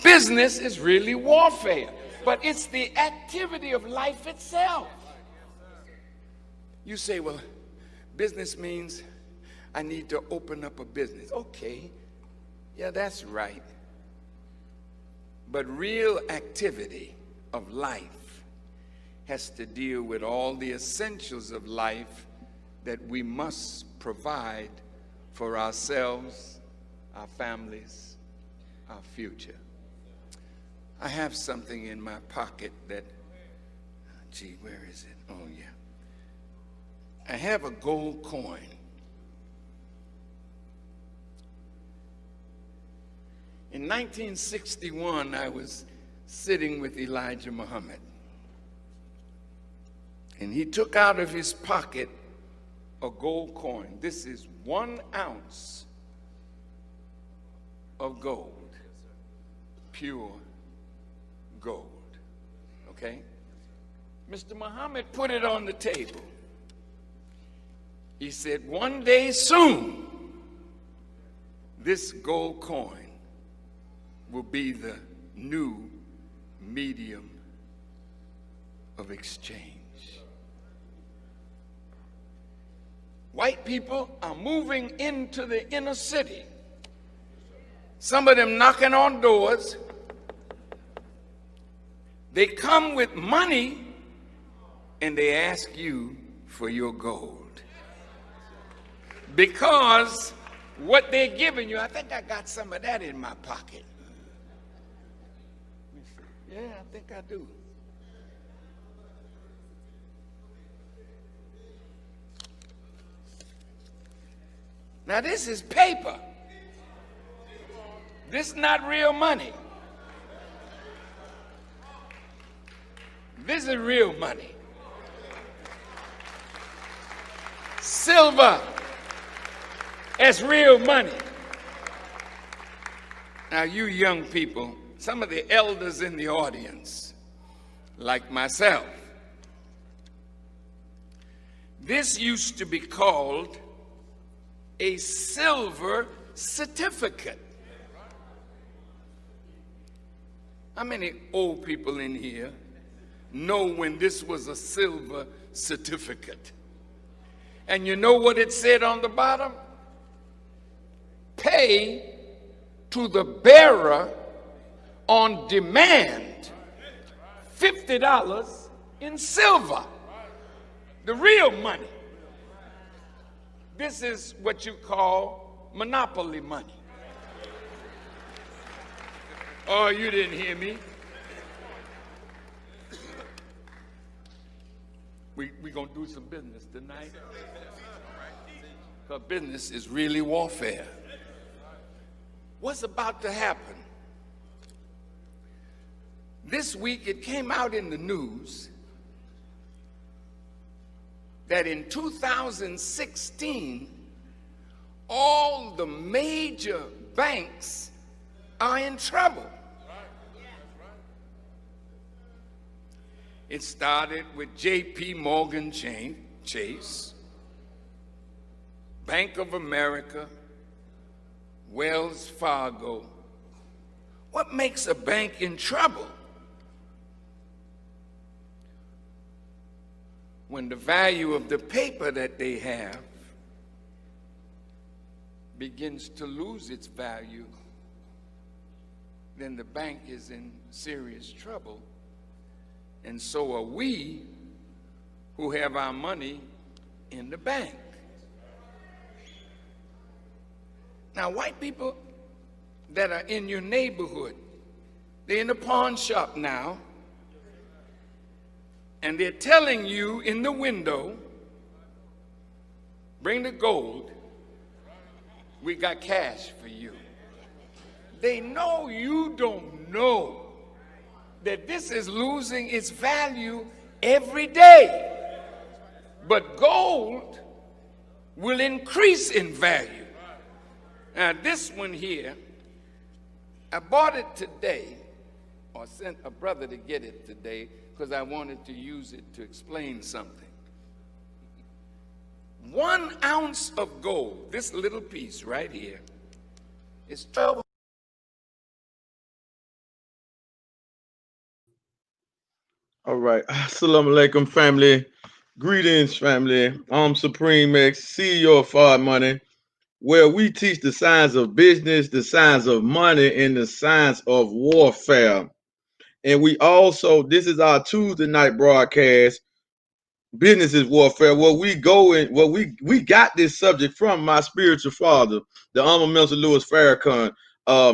business is really warfare, but it's the activity of life itself. You say, well, business means I need to open up a business. Okay, yeah, that's right. But real activity of life has to deal with all the essentials of life that we must provide for ourselves, our families, our future. I have something in my pocket that, gee, where is it? Oh, yeah. I have a gold coin. In 1961, I was sitting with Elijah Muhammad, and he took out of his pocket a gold coin. This is 1 ounce of gold, pure gold, okay? Mr. Muhammad put it on the table. He said, one day soon, this gold coin will be the new medium of exchange. White people are moving into the inner city. Some of them knocking on doors. They come with money and they ask you for your gold. Because what they're giving you, I think I got some of that in my pocket. Yeah, I think I do. Now this is paper. This is not real money. This is real money. Silver as real money. Now you young people, some of the elders in the audience, like myself, this used to be called a silver certificate. How many old people in here know when this was a silver certificate? And you know what it said on the bottom? Pay to the bearer on demand $50 in silver, the real money. This is what you call monopoly money. Oh, you didn't hear me. We're going to do some business tonight. Because business is really warfare. What's about to happen? This week it came out in the news that in 2016, all the major banks are in trouble. It started with J.P. Morgan Chase, Bank of America, Wells Fargo. What makes a bank in trouble? When the value of the paper that they have begins to lose its value, then the bank is in serious trouble. And so are we who have our money in the bank. Now, white people that are in your neighborhood, they're in the pawn shop now, and they're telling you in the window, bring the gold, we got cash for you. They know you don't know that this is losing its value every day. But gold will increase in value. Now this one here, I bought it today, or sent a brother to get it today, because I wanted to use it to explain something. 1 ounce of gold, this little piece right here, is 12 All right. Assalamu alaikum, family. Greetings, family. I'm Supreme X, CEO of Fard Money, where we teach the science of business, the science of money, and the science of warfare. And we also, this is our Tuesday night broadcast, Business is Warfare, where we go in, where we got this subject from my spiritual father, the Honorable Minister Louis Farrakhan.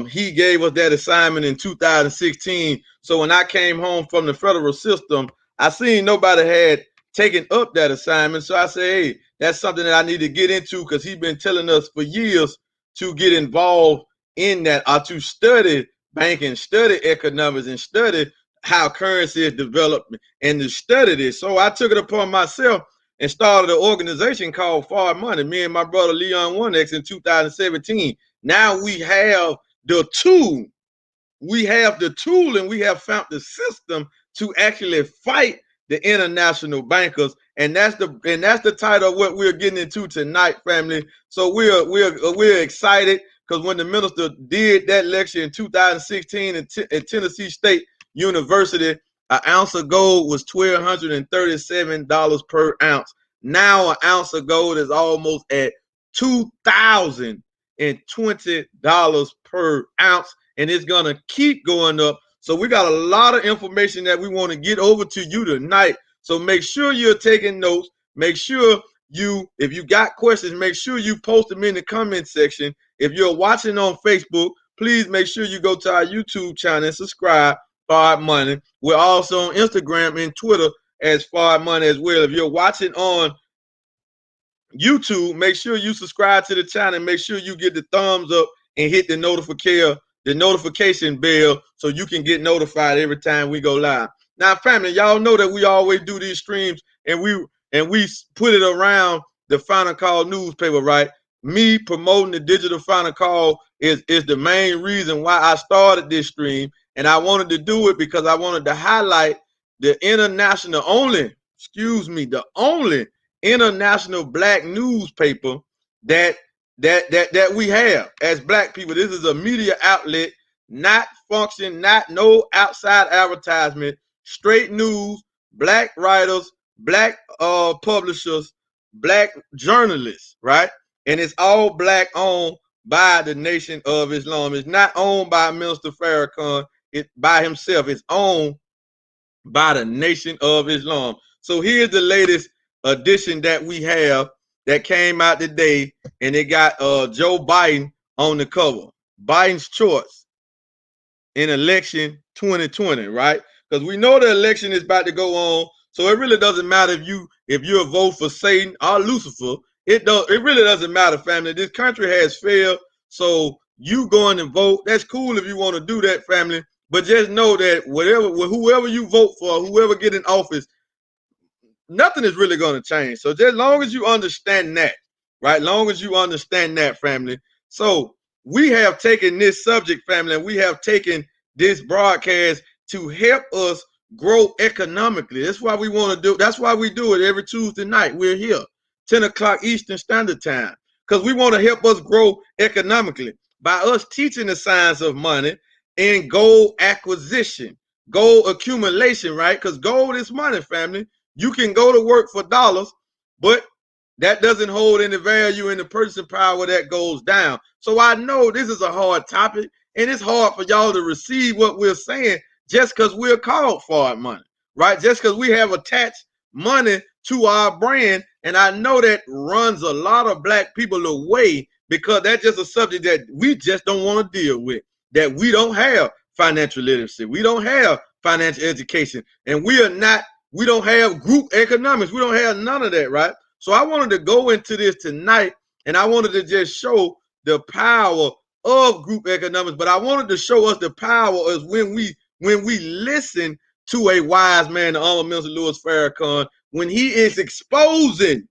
He gave us that assignment in 2016. So when I came home from the federal system, I seen nobody had taken up that assignment. So I said, hey, that's something that I need to get into, because he's been telling us for years to get involved in that, or to study banking, study economics, and study how currency is developed, and to study this. So I took it upon myself and started an organization called Fard Money, me and my brother Leon One-X in 2017. Now we have the tool. We have the tool, and we have found the system to actually fight the international bankers. And that's the title of what we're getting into tonight, family. So we're excited, because when the minister did that lecture in 2016 at Tennessee State University, an ounce of gold was $1,237 per ounce. Now an ounce of gold is almost at $2,020 per ounce, and it's gonna keep going up. So we got a lot of information that we want to get over to you tonight. So make sure you're taking notes. Make sure if you got questions, make sure you post them in the comment section. If you're watching on Facebook, please make sure you go to our YouTube channel and subscribe, Fard Money. We're also on Instagram and Twitter as Fard Money as well. If you're watching on YouTube, make sure you subscribe to the channel and make sure you get the thumbs up and hit the notification bell, so you can get notified every time we go live. Now, family, y'all know that we always do these streams, and we put it around the Final Call newspaper, right? Me promoting the digital Final Call is the main reason why I started this stream, and I wanted to do it because I wanted to highlight the the only international black newspaper that we have as black people. This is a media outlet, not function, not no outside advertisement, straight news, black writers, black publishers, black journalists, right? And it's all black owned by the Nation of Islam. It's not owned by Minister Farrakhan by himself. It's owned by the Nation of Islam. So here's the latest edition that we have that came out today, and it got Joe Biden on the cover. Biden's choice in election 2020, right? Because we know the election is about to go on, so it really doesn't matter if you vote for Satan or Lucifer. It really doesn't matter, family. This country has failed, so you going to vote. That's cool if you want to do that, family. But just know that whoever you vote for, whoever get in office, nothing is really going to change. So just long as you understand that, right? Long as you understand that, family. So we have taken this subject, family, and we have taken this broadcast to help us grow economically. That's why we want to do. That's why we do it every Tuesday night. We're here, 10 o'clock Eastern Standard Time, because we want to help us grow economically by us teaching the science of money and gold acquisition, gold accumulation, right? Because gold is money, family. You can go to work for dollars, but that doesn't hold any value in the purchasing power that goes down. So I know this is a hard topic, and it's hard for y'all to receive what we're saying just because we're called Fard Money, right? Just because we have attached money to our brand. And I know that runs a lot of black people away, because that's just a subject that we just don't want to deal with, that we don't have financial literacy. We don't have financial education, and we don't have group economics. We don't have none of that, right? So I wanted to go into this tonight, and I wanted to just show the power of group economics, but I wanted to show us the power is when we listen to a wise man, the Honorable Minister Louis Farrakhan, when he is exposing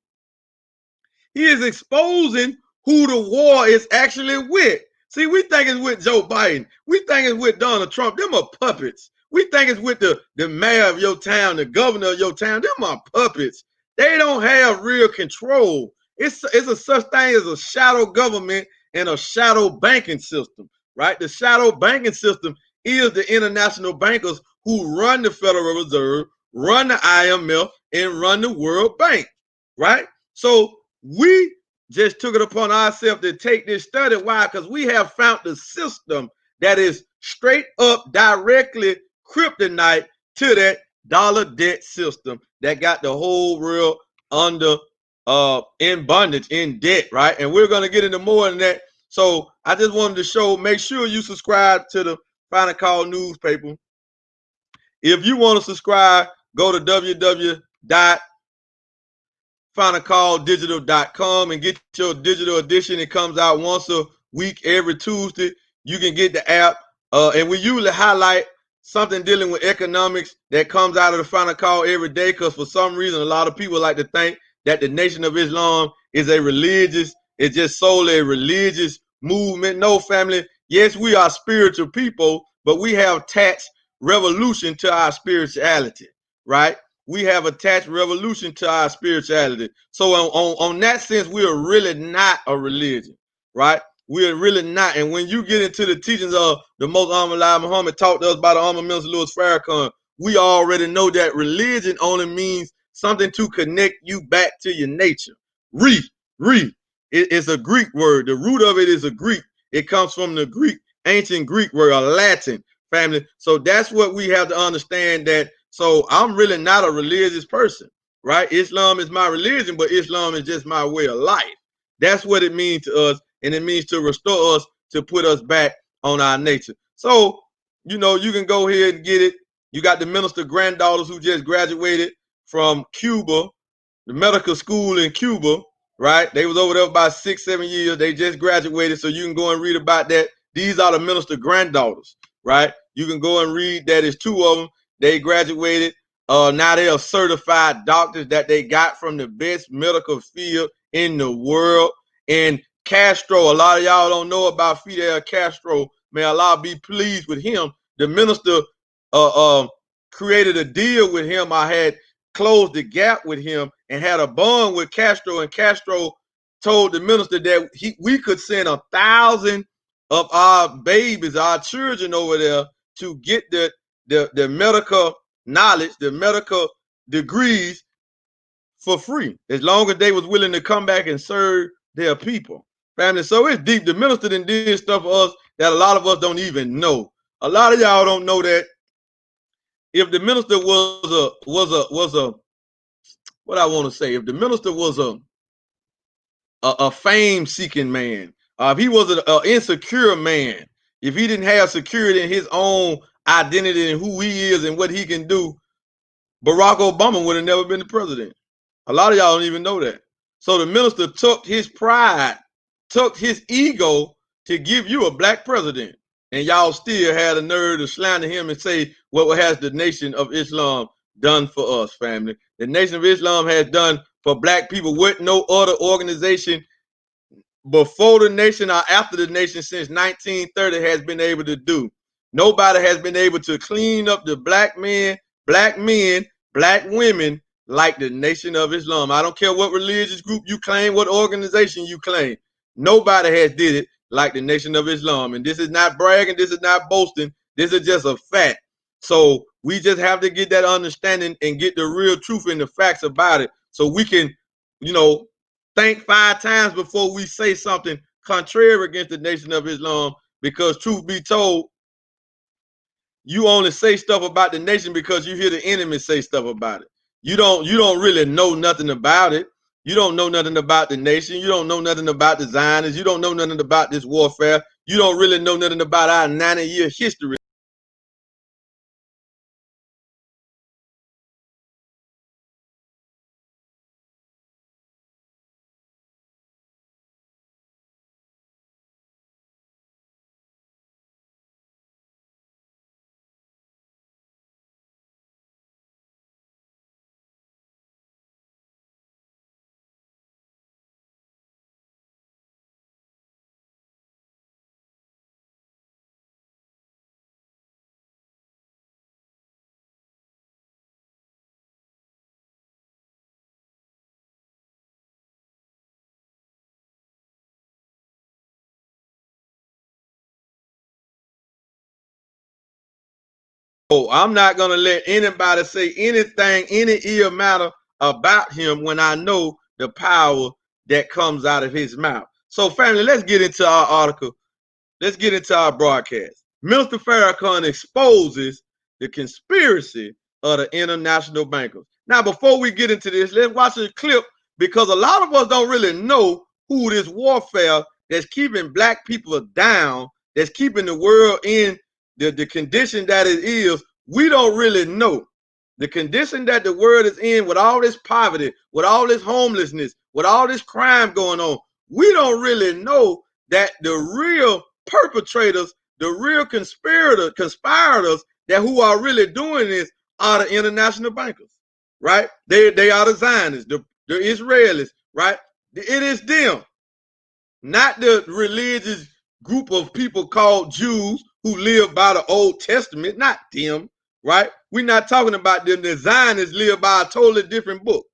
who the war is actually with. See, we think it's with Joe Biden. We think it's with Donald Trump. Them are puppets. We think it's with the mayor of your town, the governor of your town. Them are puppets. They don't have real control. It's a such thing as a shadow government and a shadow banking system, right? The shadow banking system is the international bankers who run the Federal Reserve, run the IMF, and run the World Bank, right? So we just took it upon ourselves to take this study. Why? Because we have found the system that is straight up directly kryptonite to that dollar debt system that got the whole world under in bondage, in debt, right? And we're going to get into more than that. So I just wanted to show, make sure you subscribe to the Final Call newspaper. If you want to subscribe, go to www.finalcalldigital.com and get your digital edition. It comes out once a week, every Tuesday. You can get the app. And we usually highlight something dealing with economics that comes out of the Final Call every day, because for some reason, a lot of people like to think that the Nation of Islam is it's just solely a religious movement. No, family. Yes, we are spiritual people, but we have attached revolution to our spirituality, right? We have attached revolution to our spirituality. So on that sense, we are really not a religion, right? We are really not. And when you get into the teachings of the Most Honorable Muhammad taught to us by the Honorable Minister Louis Farrakhan, we already know that religion only means something to connect you back to your nature. Re. It's a Greek word. The root of it is a Greek. It comes from the Greek, ancient Greek word, a Latin, family. So that's what we have to understand, that so I'm really not a religious person, right? Islam is my religion, but Islam is just my way of life. That's what it means to us, and it means to restore us, to put us back on our nature. So, you know, you can go ahead and get it. You got the minister granddaughters who just graduated from Cuba, the medical school in Cuba, right? They was over there about 6-7 years. They just graduated, so you can go and read about that. These are the minister granddaughters, right? You can go and read that. It's two of them. They graduated. Now they are certified doctors that they got from the best medical field in the world. And Castro, a lot of y'all don't know about Fidel Castro. May Allah be pleased with him. The minister created a deal with him. I had closed the gap with him and had a bond with Castro. And Castro told the minister that we could send 1,000 of our babies, our children over there to get the medical knowledge, the medical degrees for free, as long as they was willing to come back and serve their people. Family, so it's deep. The minister did stuff for us that a lot of us don't even know. A lot of y'all don't know that if the minister was a what I want to say, if the minister was a fame seeking man, if he was an insecure man, if he didn't have security in his own identity and who he is and what he can do, Barack Obama would have never been the president. A lot of y'all don't even know that. So the minister took his pride, took his ego to give you a black president. And y'all still had the nerve to slander him and say, what has the Nation of Islam done for us, family? The Nation of Islam has done for black people what no other organization before the nation or after the nation since 1930 has been able to do. Nobody has been able to clean up the black men, black women like the Nation of Islam. I don't care what religious group you claim, what organization you claim. Nobody has did it like the Nation of Islam. And this is not bragging, this is not boasting, this is just a fact. So we just have to get that understanding and get the real truth and the facts about it, so we can, you know, think 5 times before we say something contrary against the Nation of Islam. Because truth be told, you only say stuff about the nation because you hear the enemy say stuff about it. You don't really know nothing about it. You don't know nothing about the nation. You don't know nothing about the Zionists. You don't know nothing about this warfare. You don't really know nothing about our 90-year history. Oh, I'm not going to let anybody say anything, any ill matter about him when I know the power that comes out of his mouth. So, family, let's get into our article. Let's get into our broadcast. Minister Farrakhan exposes the conspiracy of the international bankers. Now, before we get into this, let's watch a clip because a lot of us don't really know who this warfare that's keeping black people down, that's keeping the world in the condition that it is. We don't really know the condition that the world is in with all this poverty, with all this homelessness, with all this crime going on. We don't really know that the real perpetrators, the real conspirators that who are really doing this are the international bankers, right? They are the Zionists, the Israelis, right? It is them, not the religious group of people called Jews who live by the Old Testament, not them, right? We're not talking about them. The Zionists live by a totally different book,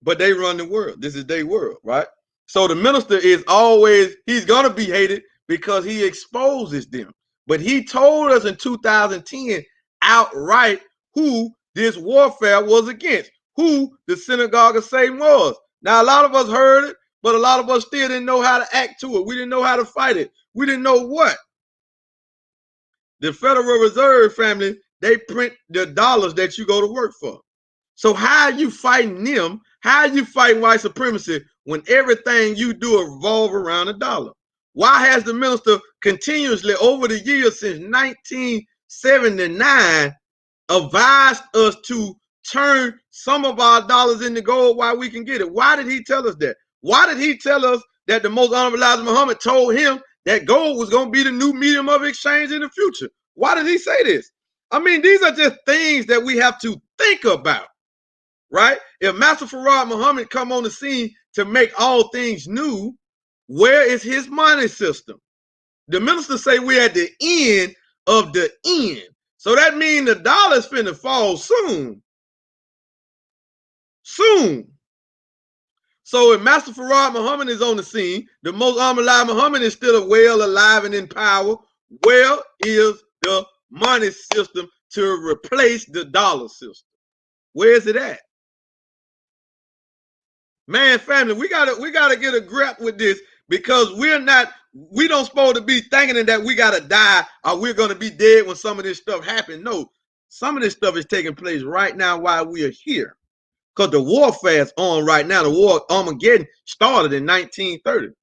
but they run the world. This is their world, right? So the minister is always, he's going to be hated because he exposes them. But he told us in 2010 outright who this warfare was against, who the synagogue of Satan was. Now, a lot of us heard it, but a lot of us still didn't know how to act to it. We didn't know how to fight it. We didn't know what. The Federal Reserve, family, they print the dollars that you go to work for. So how are you fighting them? How are you fighting white supremacy when everything you do revolve around a dollar? Why has the minister continuously over the years since 1979 advised us to turn some of our dollars into gold while we can get it? Why did he tell us that? Why did he tell us that the most honorable Elijah Muhammad told him that gold was going to be the new medium of exchange in the future? Why did he say this? I mean, these are just things that we have to think about, right? If Master Farad Muhammad come on the scene to make all things new, where is his money system? The minister say we're at the end of the end. So that means the dollar's finna fall soon. Soon. So if Master Farad Muhammad is on the scene, the most Elijah Muhammad is still well alive and in power. Where is the money system to replace the dollar system? Where is it at? Man, family, we gotta get a grip with this because we don't supposed to be thinking that we gotta die or we're gonna be dead when some of this stuff happens. No, some of this stuff is taking place right now while we are here. Because the warfare is on right now. The war Armageddon started in 1930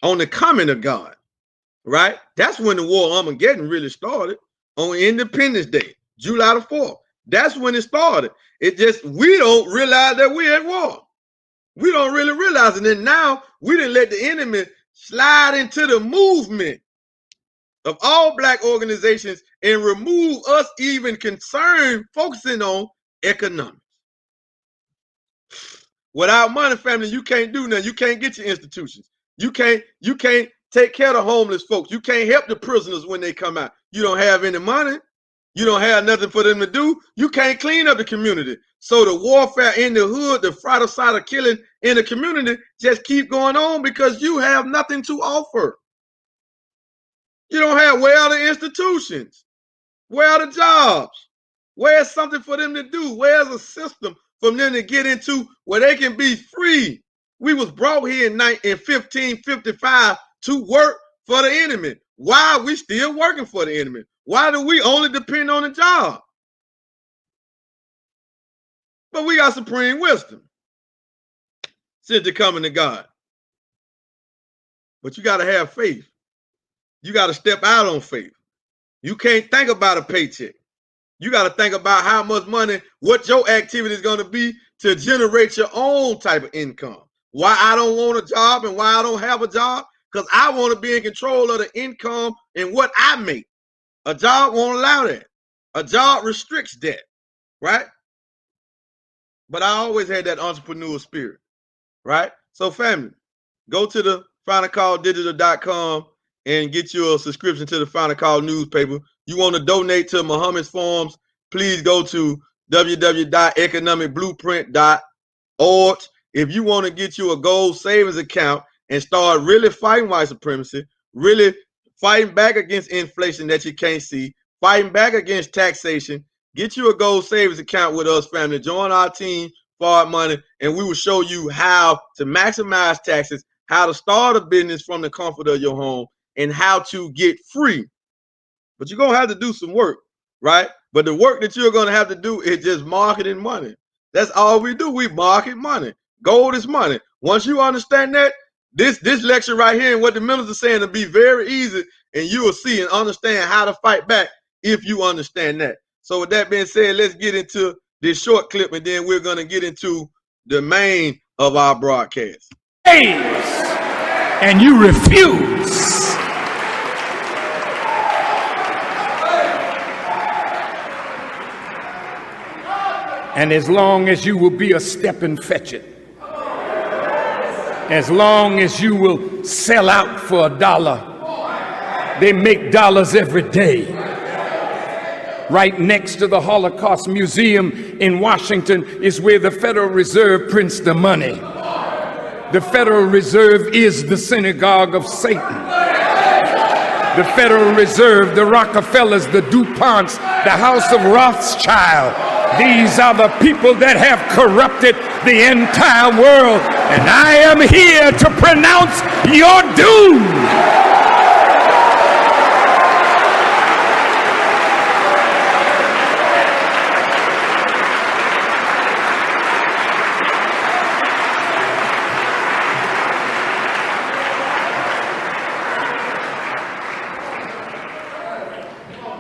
on the coming of God, right? That's when the war Armageddon really started on Independence Day, July the 4th. That's when it started. It just, we don't realize that we're at war. We don't really realize it. And now we didn't let the enemy slide into the movement of all black organizations and remove us even concerned focusing on economics. Without money, family, you can't do nothing. You can't get your institutions. You can't take care of the homeless folks. You can't help the prisoners when they come out. You don't have any money. You don't have nothing for them to do. You can't clean up the community. So the warfare in the hood, the fratricidal killing in the community just keep going on because you have nothing to offer. You don't have, where are the institutions? Where are the jobs? Where's something for them to do? Where's a system for them to get into where they can be free? We was brought here in 1555 to work for the enemy. Why are we still working for the enemy? Why do we only depend on the job? But we got supreme wisdom since the coming of God. But you got to have faith. You got to step out on faith. You can't think about a paycheck. You got to think about how much money, what your activity is going to be to generate your own type of income. Why I don't want a job and why I don't have a job? Because I want to be in control of the income and what I make. A job won't allow that. A job restricts that, right? But I always had that entrepreneurial spirit, right? So family, go to the finalcalldigital.com and get your subscription to the Final Call newspaper. You want to donate to Muhammad's Farms, please go to www.economicblueprint.org. If you want to get you a gold savings account and start really fighting white supremacy, really fighting back against inflation that you can't see, fighting back against taxation, get you a gold savings account with us, family. Join our team, Forward Money, and we will show you how to maximize taxes, how to start a business from the comfort of your home, and how to get free. But you're going to have to do some work, right? But the work that you're going to have to do is just marketing money. That's all we do. We market money. Gold is money. Once you understand that, this lecture right here and what the minister's saying will be very easy, and you will see and understand how to fight back if you understand that. So with that being said, let's get into this short clip, and then we're going to get into the main of our broadcast. And you refuse. And as long as you will be a step and fetch it, as long as you will sell out for $1, they make dollars every day. Right next to the Holocaust Museum in Washington is where the Federal Reserve prints the money. The Federal Reserve is the synagogue of Satan. The Federal Reserve, the Rockefellers, the DuPonts, the House of Rothschild. These are the people that have corrupted the entire world. And I am here to pronounce your doom.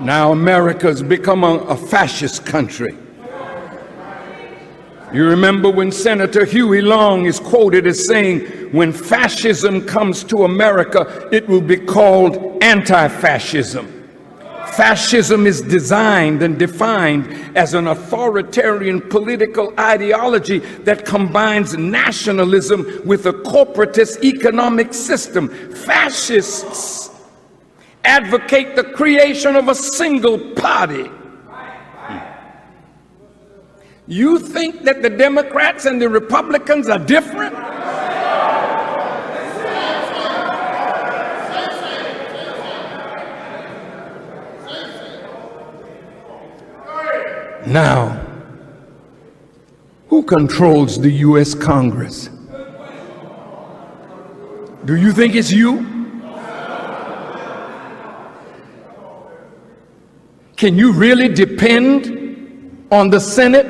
Now America's become a fascist country. You remember when Senator Huey Long is quoted as saying, when fascism comes to America, it will be called anti-fascism. Fascism is designed and defined as an authoritarian political ideology that combines nationalism with a corporatist economic system. Fascists advocate the creation of a single party. You think that the Democrats and the Republicans are different? Now, who controls the U.S. Congress? Do you think it's you? Can you really depend on the Senate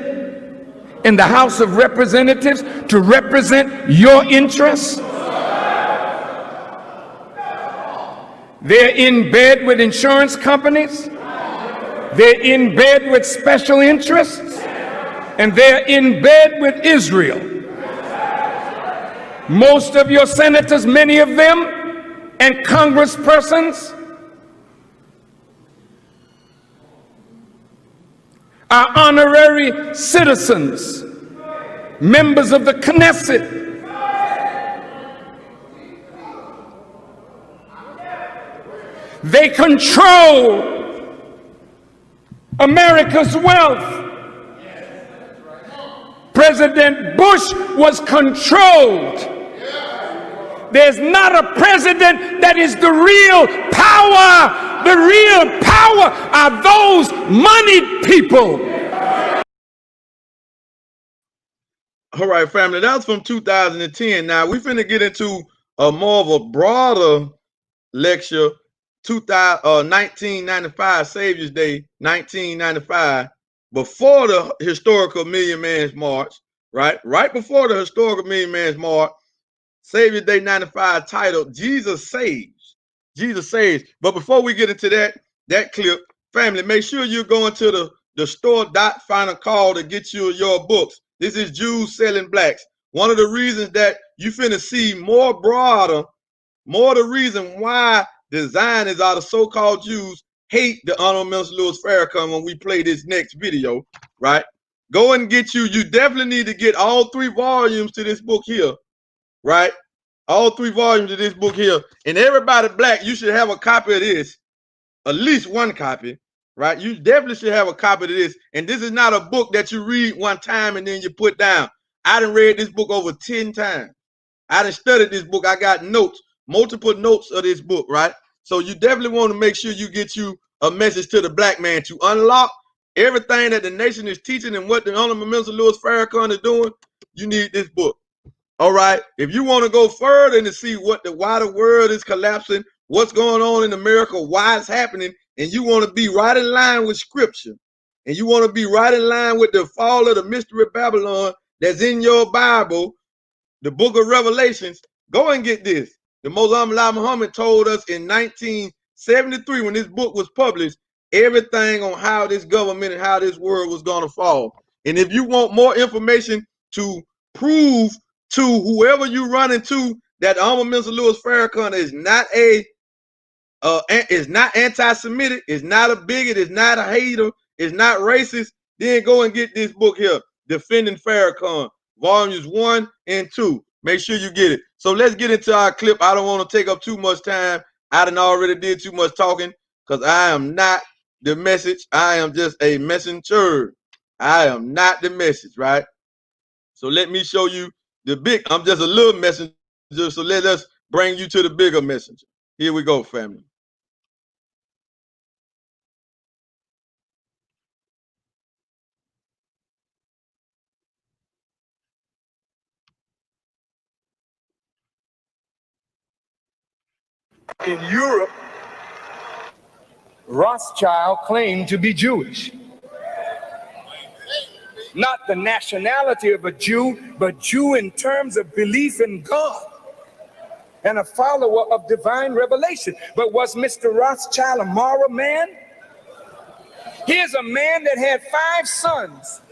and the House of Representatives to represent your interests? They're in bed with insurance companies. They're in bed with special interests. And they're in bed with Israel. Most of your senators, many of them, and congresspersons are honorary citizens, members of the Knesset. They control America's wealth. President Bush was controlled. There's not a president that is the real power. The real power are those moneyed people. All right, family, that's from 2010. Now we're finna get into a more of a broader lecture. 1995, Savior's Day, 1995, before the historical Million Man's March, right? Right before the historical Million Man's March, Savior's Day 95, titled Jesus Saves. Jesus Saves. But before we get into that clip, family, make sure you're going to the store.final call to get you your books. This is Jews Selling Blacks. One of the reasons that you finna see more broader, more the reason why the Zionists are the so-called Jews hate the Honorable Minister Louis Farrakhan when we play this next video, right? Go and get you definitely need to get all 3 volumes to this book here, right? All 3 volumes of this book here. And everybody black, you should have a copy of this, at least one copy, right? You definitely should have a copy of this. And this is not a book that you read one time and then you put down. I done read this book over 10 times. I done studied this book. I got notes, multiple notes of this book, right? So you definitely want to make sure you get you a message to the black man to unlock everything that the nation is teaching and what the Honorable Minister Louis Farrakhan is doing. You need this book. All right. If you want to go further and to see why the world is collapsing, what's going on in America, why it's happening, and you want to be right in line with Scripture, and you want to be right in line with the fall of the mystery Babylon that's in your Bible, the book of Revelations, go and get this. The Most Muhammad told us in 1973, when this book was published, everything on how this government and how this world was going to fall. And if you want more information to prove to whoever you run into that the Honorable Minister Louis Farrakhan is not anti-Semitic, is not a bigot, is not a hater, is not racist, then go and get this book here, Defending Farrakhan, volumes 1 and 2. Make sure you get it. So let's get into our clip. I don't want to take up too much time. I done already did too much talking because I am not the message. I am just a messenger. I am not the message, right? So let me show you I'm just a little messenger. So let us bring you to the bigger messenger. Here we go, family. In Europe, Rothschild claimed to be Jewish. Not the nationality of a Jew, but Jew in terms of belief in God and a follower of divine revelation. But was Mr. Rothschild a moral man? Here's a man that had 5 sons.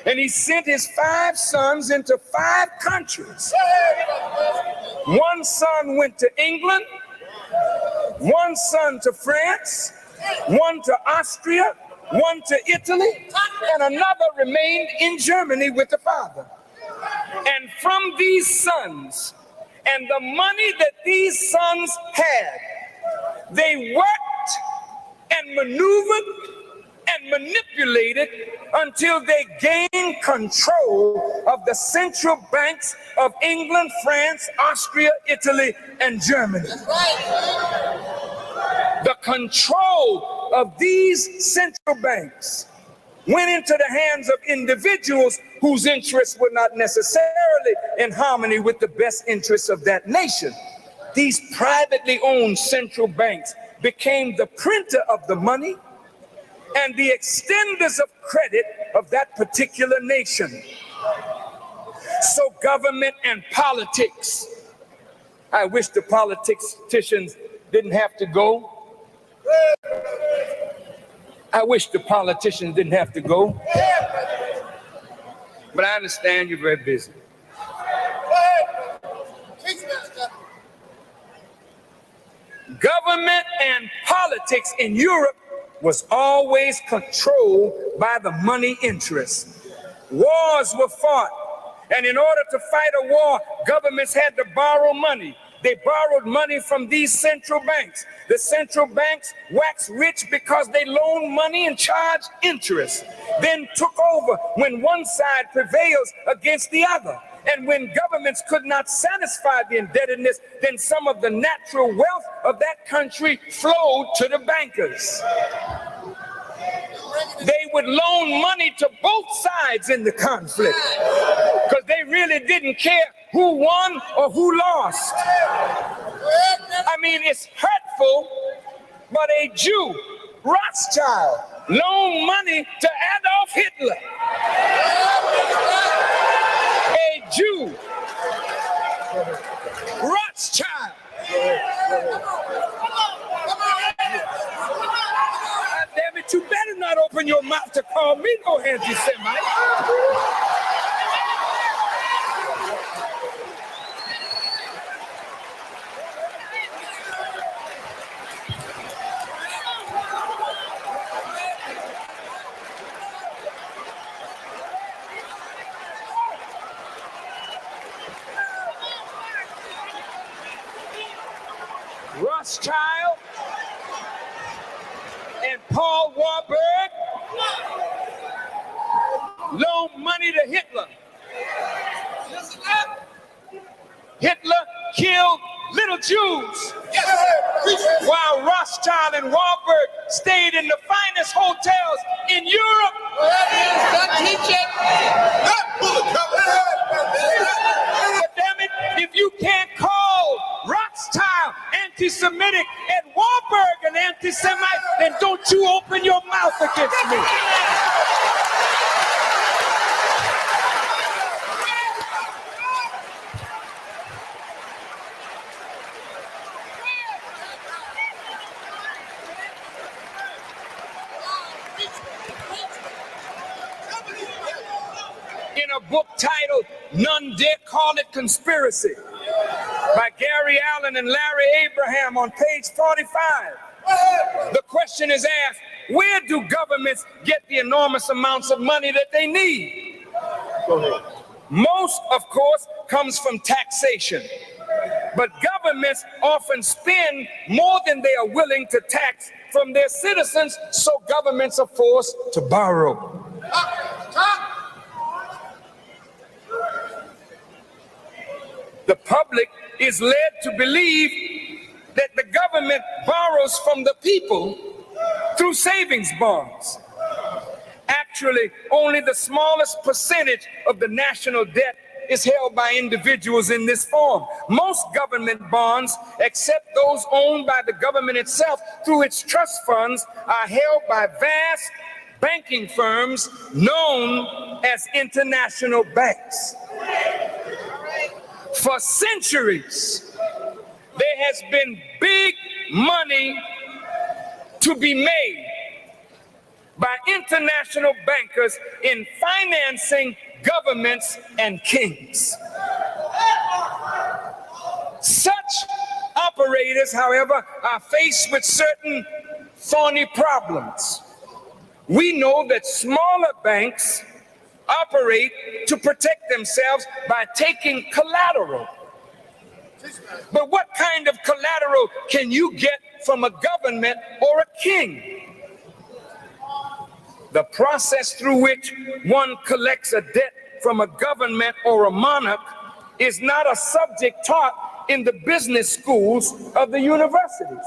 And he sent his 5 sons into 5 countries. 1 son went to England, 1 son to France, 1 to Austria, 1 to Italy, and another remained in Germany with the father. And from these sons and the money that these sons had, they worked and maneuvered and manipulated until they gained control of the central banks of England, France, Austria, Italy, and Germany. The control of these central banks went into the hands of individuals whose interests were not necessarily in harmony with the best interests of that nation. These privately owned central banks became the printer of the money and the extenders of credit of that particular nation. So government and politics, I wish the politicians didn't have to go. I wish the politicians didn't have to go. But I understand you're very busy. Government and politics in Europe was always controlled by the money interests. Wars were fought, and in order to fight a war, governments had to borrow money. They borrowed money from these central banks. The central banks waxed rich because they loaned money and charged interest, then took over when one side prevails against the other. And when governments could not satisfy the indebtedness, then some of the natural wealth of that country flowed to the bankers. They would loan money to both sides in the conflict because they really didn't care who won or who lost. I mean, it's hurtful, but a Jew, Rothschild, loaned money to Adolf Hitler. A Jew, Rothschild. Damn it, you better not open your mouth to call me no anti-Semite. Rothschild and Paul Warburg loaned money to Hitler. Hitler killed little Jews. Yes. while Rothschild and Warburg stayed in the finest hotels in Europe. But damn it, if you can't call Rothschild anti-Semitic and Warburg an anti-Semite, then don't you open your mouth against me. In a book titled None Dare Call It Conspiracy by Gary Allen and Larry Abraham on page 45, the question is asked, where do governments get the enormous amounts of money that they need? Most, of course, comes from taxation. But governments often spend more than they are willing to tax from their citizens, so governments are forced to borrow. The public is led to believe that the government borrows from the people through savings bonds. Actually, only the smallest percentage of the national debt is held by individuals in this form. Most government bonds, except those owned by the government itself through its trust funds, are held by vast banking firms known as international banks. For centuries, there has been big money to be made by international bankers in financing governments and kings. Such operators, however, are faced with certain thorny problems. We know that smaller banks operate to protect themselves by taking collateral. But what kind of collateral can you get from a government or a king? The process through which one collects a debt from a government or a monarch is not a subject taught in the business schools of the universities.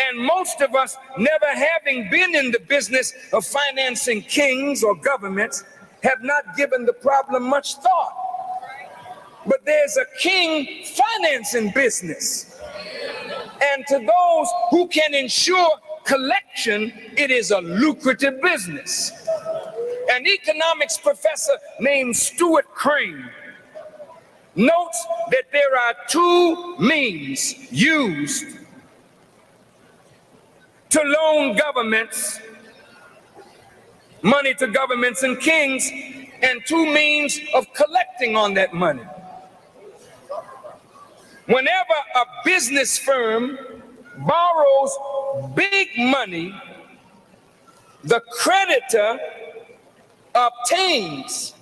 And most of us, never having been in the business of financing kings or governments, have not given the problem much thought. But there's a king financing business. And to those who can ensure collection, it is a lucrative business. An economics professor named Stuart Crane notes that there are two means used to loan governments money to governments and kings, and two means of collecting on that money. Whenever a business firm borrows big money, the creditor obtains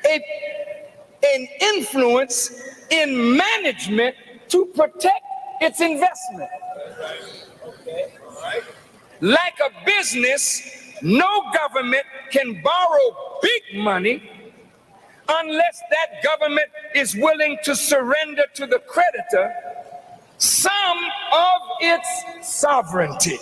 an influence in management to protect its investment. Like a business, no government can borrow big money unless that government is willing to surrender to the creditor some of its sovereignty.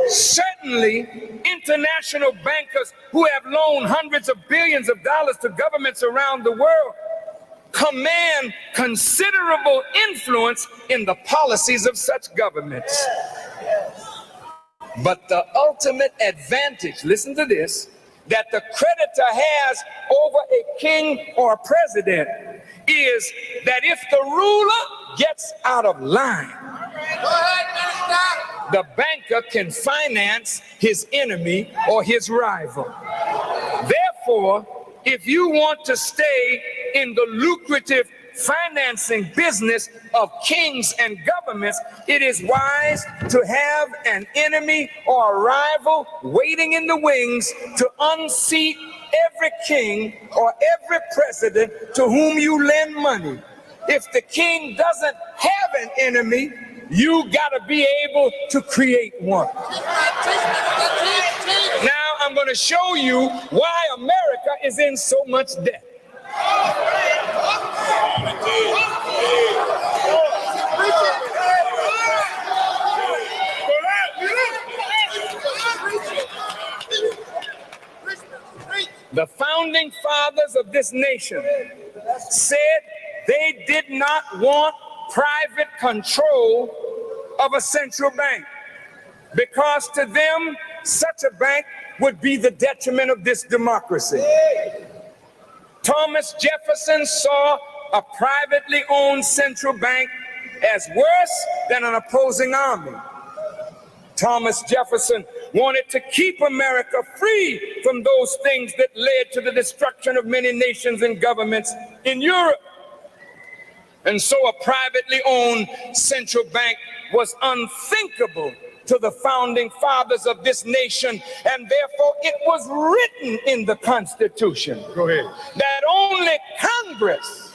Certainly, international bankers who have loaned hundreds of billions of dollars to governments around the world command considerable influence in the policies of such governments. But the ultimate advantage, listen to this, that the creditor has over a king or a president is that if the ruler gets out of line, the banker can finance his enemy or his rival. Therefore, if you want to stay in the lucrative financing business of kings and governments, it is wise to have an enemy or a rival waiting in the wings to unseat every king or every president to whom you lend money. If the king doesn't have an enemy, you gotta be able to create one. Now I'm going to show you why America is is in so much debt. The founding fathers of this nation said they did not want private control of a central bank because to them, such a bank would be the detriment of this democracy. Thomas Jefferson saw a privately owned central bank as worse than an opposing army. Thomas Jefferson wanted to keep America free from those things that led to the destruction of many nations and governments in Europe. And so a privately owned central bank was unthinkable to the founding fathers of this nation, and therefore it was written in the Constitution that only Congress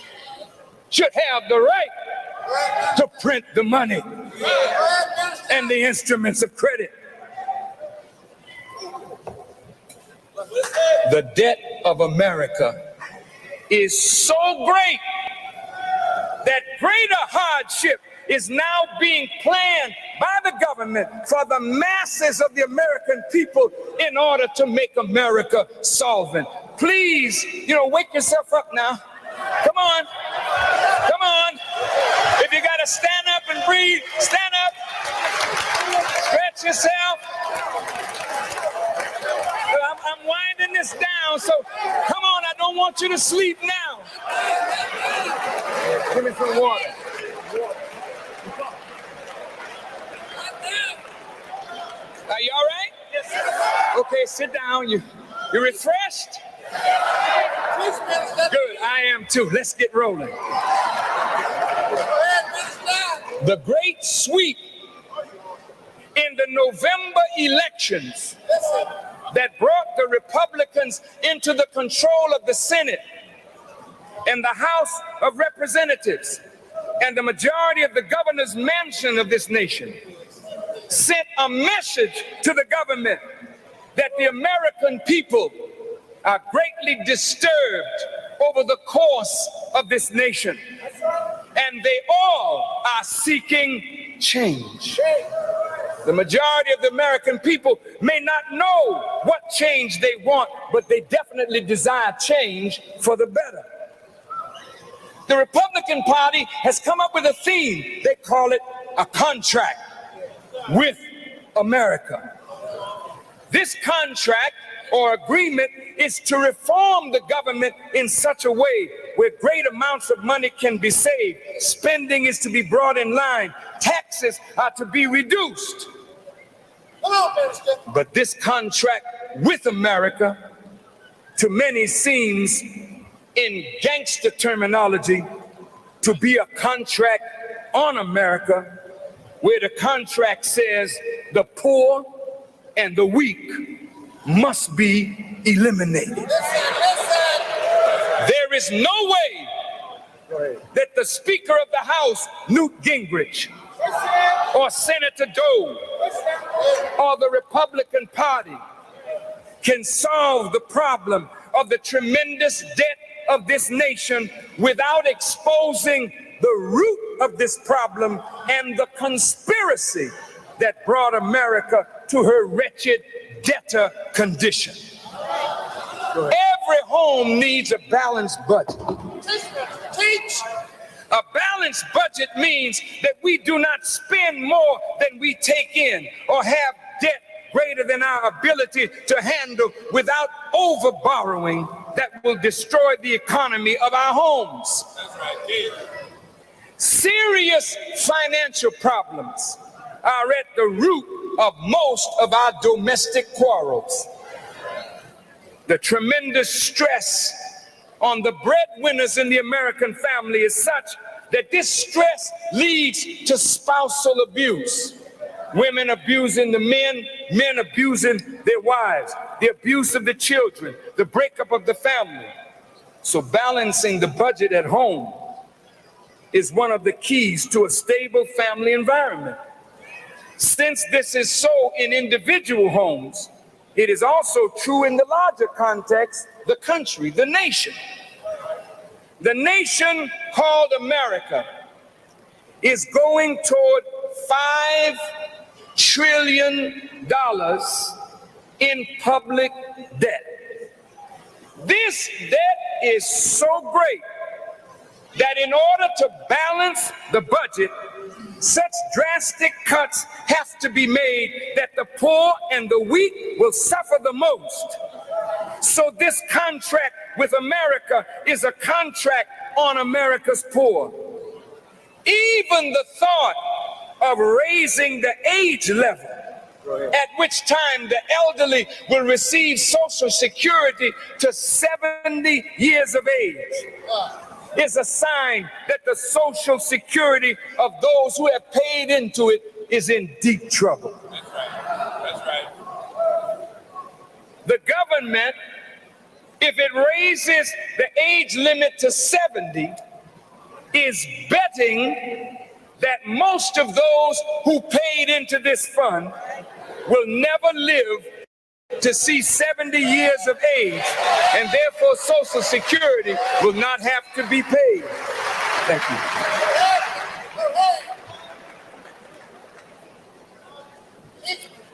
should have the right to print the money and the instruments of credit. The debt of America is so great that greater hardship is now being planned by the government for the masses of the American people in order to make America solvent. Please, wake yourself up now. Come on. Come on. If you got to stand up and breathe, stand up. Stretch yourself. I'm winding this down, so come on. I don't want you to sleep now. Give me some water. Are you all right? Yes, sir. Okay, sit down. You refreshed? Good, I am too. Let's get rolling. The great sweep in the November elections that brought the Republicans into the control of the Senate and the House of Representatives and the majority of the governor's mansion of this nation sent a message to the government that the American people are greatly disturbed over the course of this nation, and they all are seeking change. The majority of the American people may not know what change they want, but they definitely desire change for the better. The Republican Party has come up with a theme. They call it a contract with America. This contract or agreement is to reform the government in such a way where great amounts of money can be saved. Spending is to be brought in line. Taxes are to be reduced. But this contract with America, to many seems, in gangster terminology, to be a contract on America, where the contract says the poor and the weak must be eliminated. There is no way that the Speaker of the House, Newt Gingrich, or Senator Dole, or the Republican Party can solve the problem of the tremendous debt of this nation without exposing the root of this problem and the conspiracy that brought America to her wretched debtor condition. Every home needs a balanced budget. Teach. A balanced budget means that we do not spend more than we take in or have debt greater than our ability to handle without over borrowing that will destroy the economy of our homes. That's right. Serious financial problems are at the root of most of our domestic quarrels. The tremendous stress on the breadwinners in the American family is such that this stress leads to spousal abuse. Women abusing the men abusing their wives, the abuse of the children, the breakup of the family. So balancing the budget at home is one of the keys to a stable family environment. Since this is so in individual homes, it is also true in the larger context the country, the nation called America is going toward $5 trillion in public debt. This debt is so great that in order to balance the budget, such drastic cuts have to be made that the poor and the weak will suffer the most. So this contract with America is a contract on America's poor. Even the thought of raising the age level at which time the elderly will receive Social Security to 70 years of age is a sign that the Social Security of those who have paid into it is in deep trouble. That's right. That's right. The government, if it raises the age limit to 70, is betting that most of those who paid into this fund will never live to see 70 years of age, and therefore Social Security will not have to be paid. Thank you.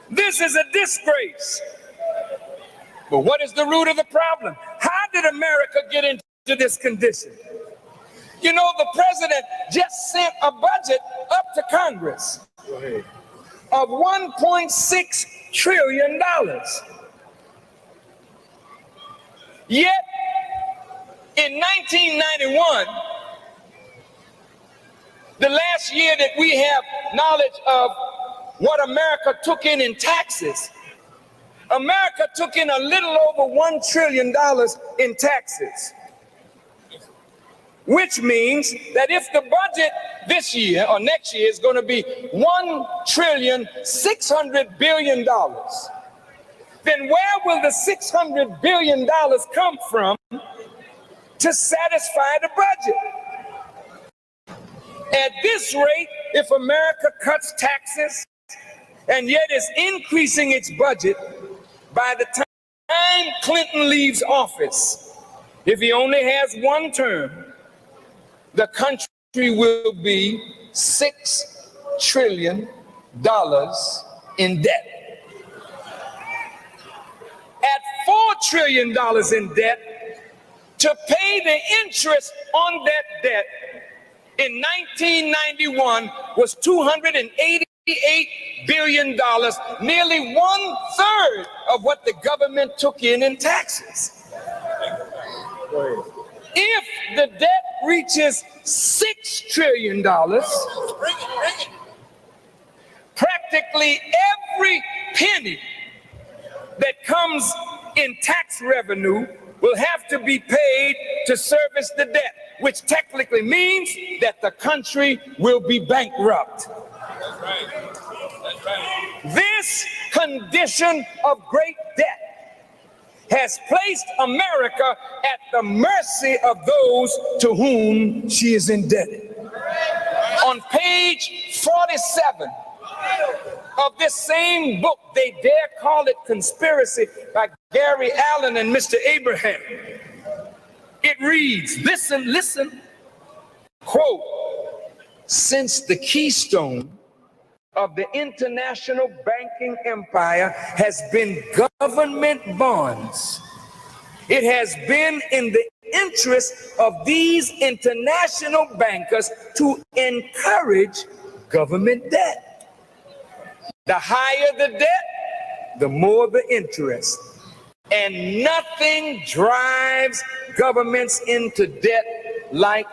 This is a disgrace. But what is the root of the problem? How did America get into this condition? You know, the president just sent a budget up to Congress of $1.6 trillion. Yet, in 1991, the last year that we have knowledge of what America took in taxes, America took in a little over $1 trillion in taxes. Which means that if the budget this year or next year is going to be $1.6 trillion, then where will the $600 billion come from to satisfy the budget? At this rate, if America cuts taxes and yet is increasing its budget, by the time Clinton leaves office, if he only has one term, the country will be $6 trillion in debt. At $4 trillion in debt, to pay the interest on that debt in 1991 was $288 billion, nearly 1/3 of what the government took in taxes. If the debt reaches $6 trillion, practically every penny that comes in tax revenue will have to be paid to service the debt, which technically means that the country will be bankrupt. That's right. That's right. This condition of great debt has placed America at the mercy of those to whom she is indebted. On page 47 of this same book, They Dare Call It Conspiracy, by Gary Allen and Mr. Abraham, it reads, listen, quote, since the keystone of the international banking empire has been government bonds, it has been in the interest of these international bankers to encourage government debt. The higher the debt, the more the interest. And nothing drives governments into debt like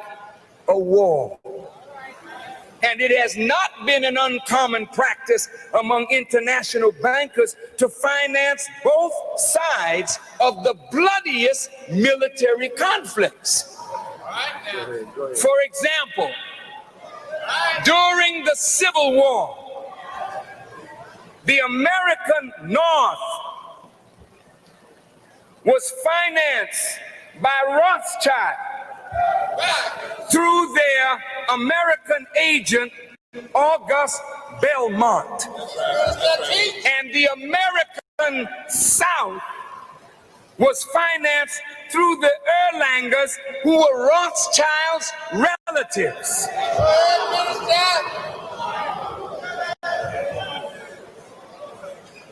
a war. And it has not been an uncommon practice among international bankers to finance both sides of the bloodiest military conflicts. For example, during the Civil War, the American North was financed by Rothschild through their American agent, August Belmont. And the American South was financed through the Erlangers, who were Rothschild's relatives.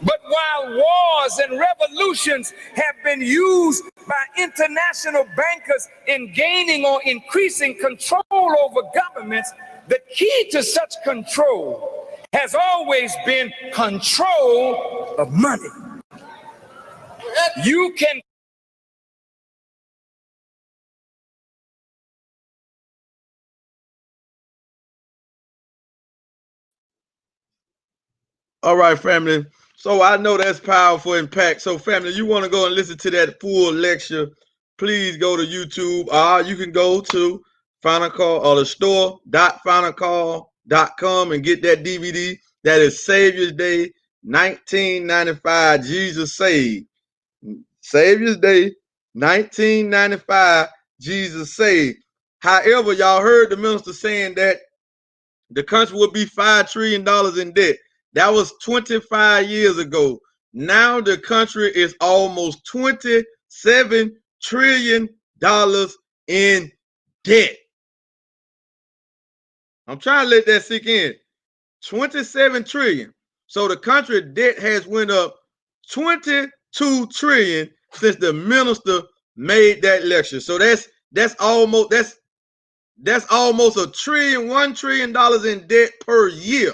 But while wars and revolutions have been used by international bankers in gaining or increasing control over governments, the key to such control has always been control of money. You can All right, family. So I know that's powerful impact. So family, you want to go and listen to that full lecture, please go to YouTube, or you can go to Final Call or the store.finalcall.com and get that DVD. That is Savior's Day 1995, Jesus Saved. Savior's Day 1995, Jesus Saved. However, y'all heard the minister saying that the country will be $5 trillion in debt. That was 25 years ago. Now the country is almost $27 trillion in debt. I'm trying to let that sink in. 27 trillion. So the country debt has went up 22 trillion since the minister made that lecture. So that's almost $1 trillion in debt per year.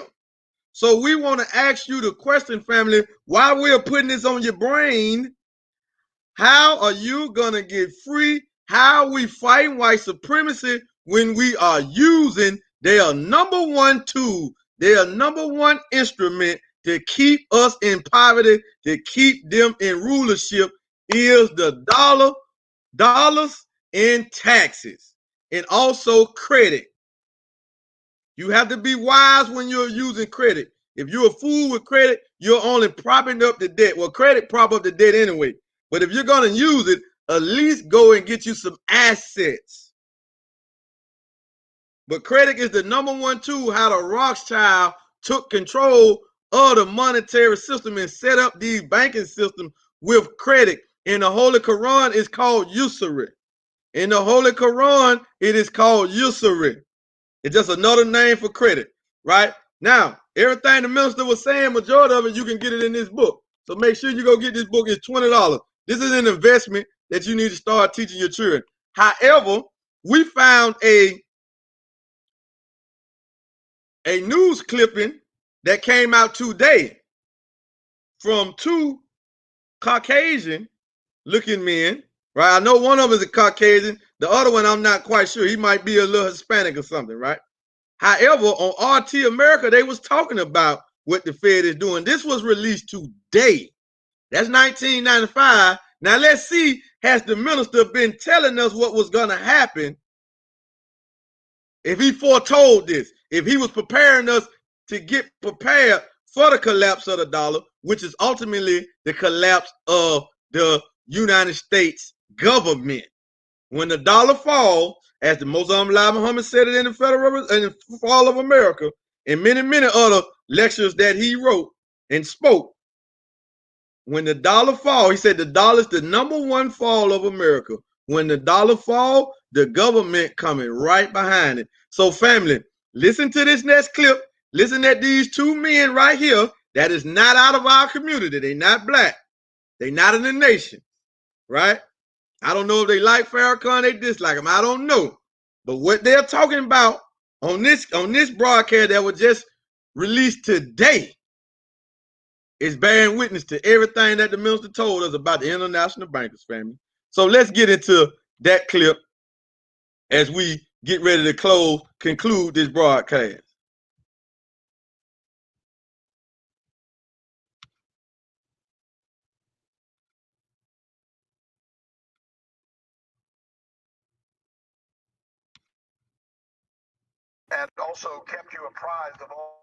So we want to ask you the question, family, while we're putting this on your brain, how are you going to get free? How are we fighting white supremacy when we are using their number one tool, their number one instrument to keep us in poverty, to keep them in rulership is the dollars and taxes, and also credit. You have to be wise when you're using credit. If you're a fool with credit, you're only propping up the debt. Well, credit prop up the debt anyway. But if you're going to use it, at least go and get you some assets. But credit is the number one tool how the Rothschild took control of the monetary system and set up these banking systems with credit. In the Holy Quran, it's called usury. In the Holy Quran, it is called usury. It's just another name for credit, right? Now, everything the minister was saying, majority of it, you can get it in this book. So make sure you go get this book. It's $20. This is an investment that you need to start teaching your children. However, we found a news clipping that came out today from two Caucasian looking men, right? I know one of them is a Caucasian. The other one, I'm not quite sure. He might be a little Hispanic or something, right? However, on RT America, they was talking about what the Fed is doing. This was released today. That's 1995. Now let's see, has the minister been telling us what was going to happen if he foretold this, if he was preparing us to get prepared for the collapse of the dollar, which is ultimately the collapse of the United States government. When the dollar falls, as the Mosam Lai Muhammad said it in the Fall of America, and many other lectures that he wrote and spoke, when the dollar falls, he said the dollar is the number one fall of America. When the dollar falls, the government coming right behind it. So family, listen to this next clip. Listen at these two men right here that is not out of our community. They not black. They not in the nation, right? I don't know if they like Farrakhan, they dislike him. I don't know. But what they're talking about on this broadcast that was just released today is bearing witness to everything that the minister told us about the international bankers, family. So let's get into that clip as we get ready to conclude this broadcast. And also kept you apprised of all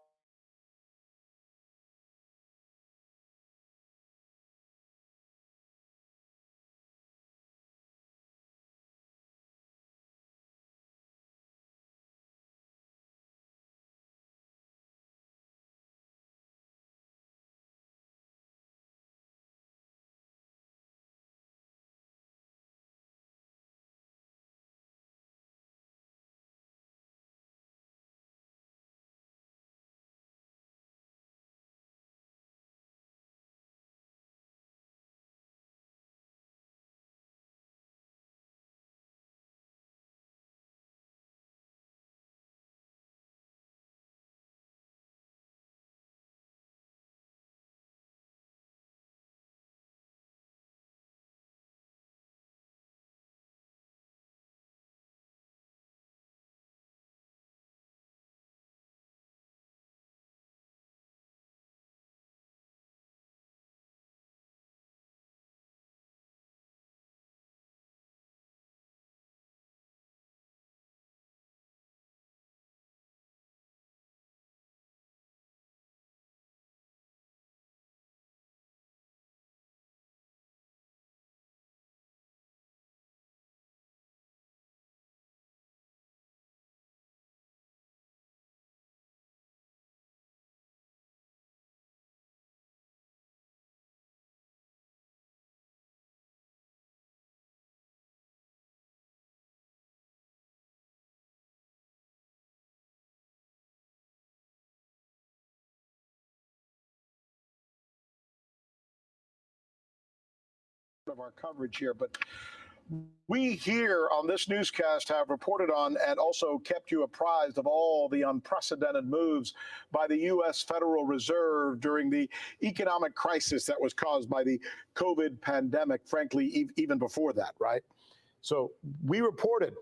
of our coverage here, but we here on this newscast have reported on and also kept you apprised of all the unprecedented moves by the U.S. Federal Reserve during the economic crisis that was caused by the COVID pandemic, frankly, even before that, right? So we reported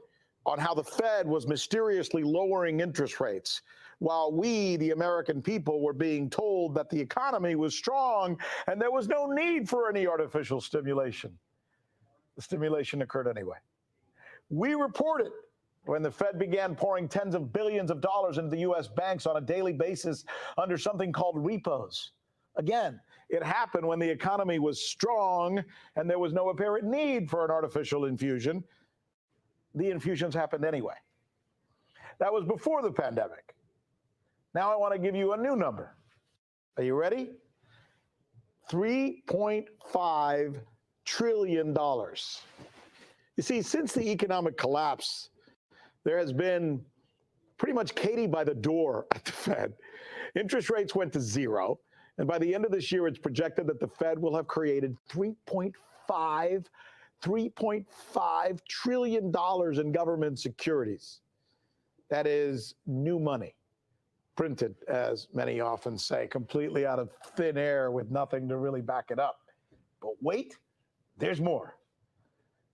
on how the Fed was mysteriously lowering interest rates while we, the American people, were being told that the economy was strong and there was no need for any artificial stimulation. The stimulation occurred anyway. We reported when the Fed began pouring tens of billions of dollars into the U.S. banks on a daily basis under something called repos. Again, it happened when the economy was strong and there was no apparent need for an artificial infusion. The infusions happened anyway. That was before the pandemic. Now I want to give you a new number. Are you ready? $3.5 trillion. You see, since the economic collapse, there has been pretty much Katie by the door at the Fed. Interest rates went to zero, and by the end of this year, it's projected that the Fed will have created $3.5 trillion in government securities. That is new money, printed, as many often say, completely out of thin air with nothing to really back it up. But wait, there's more.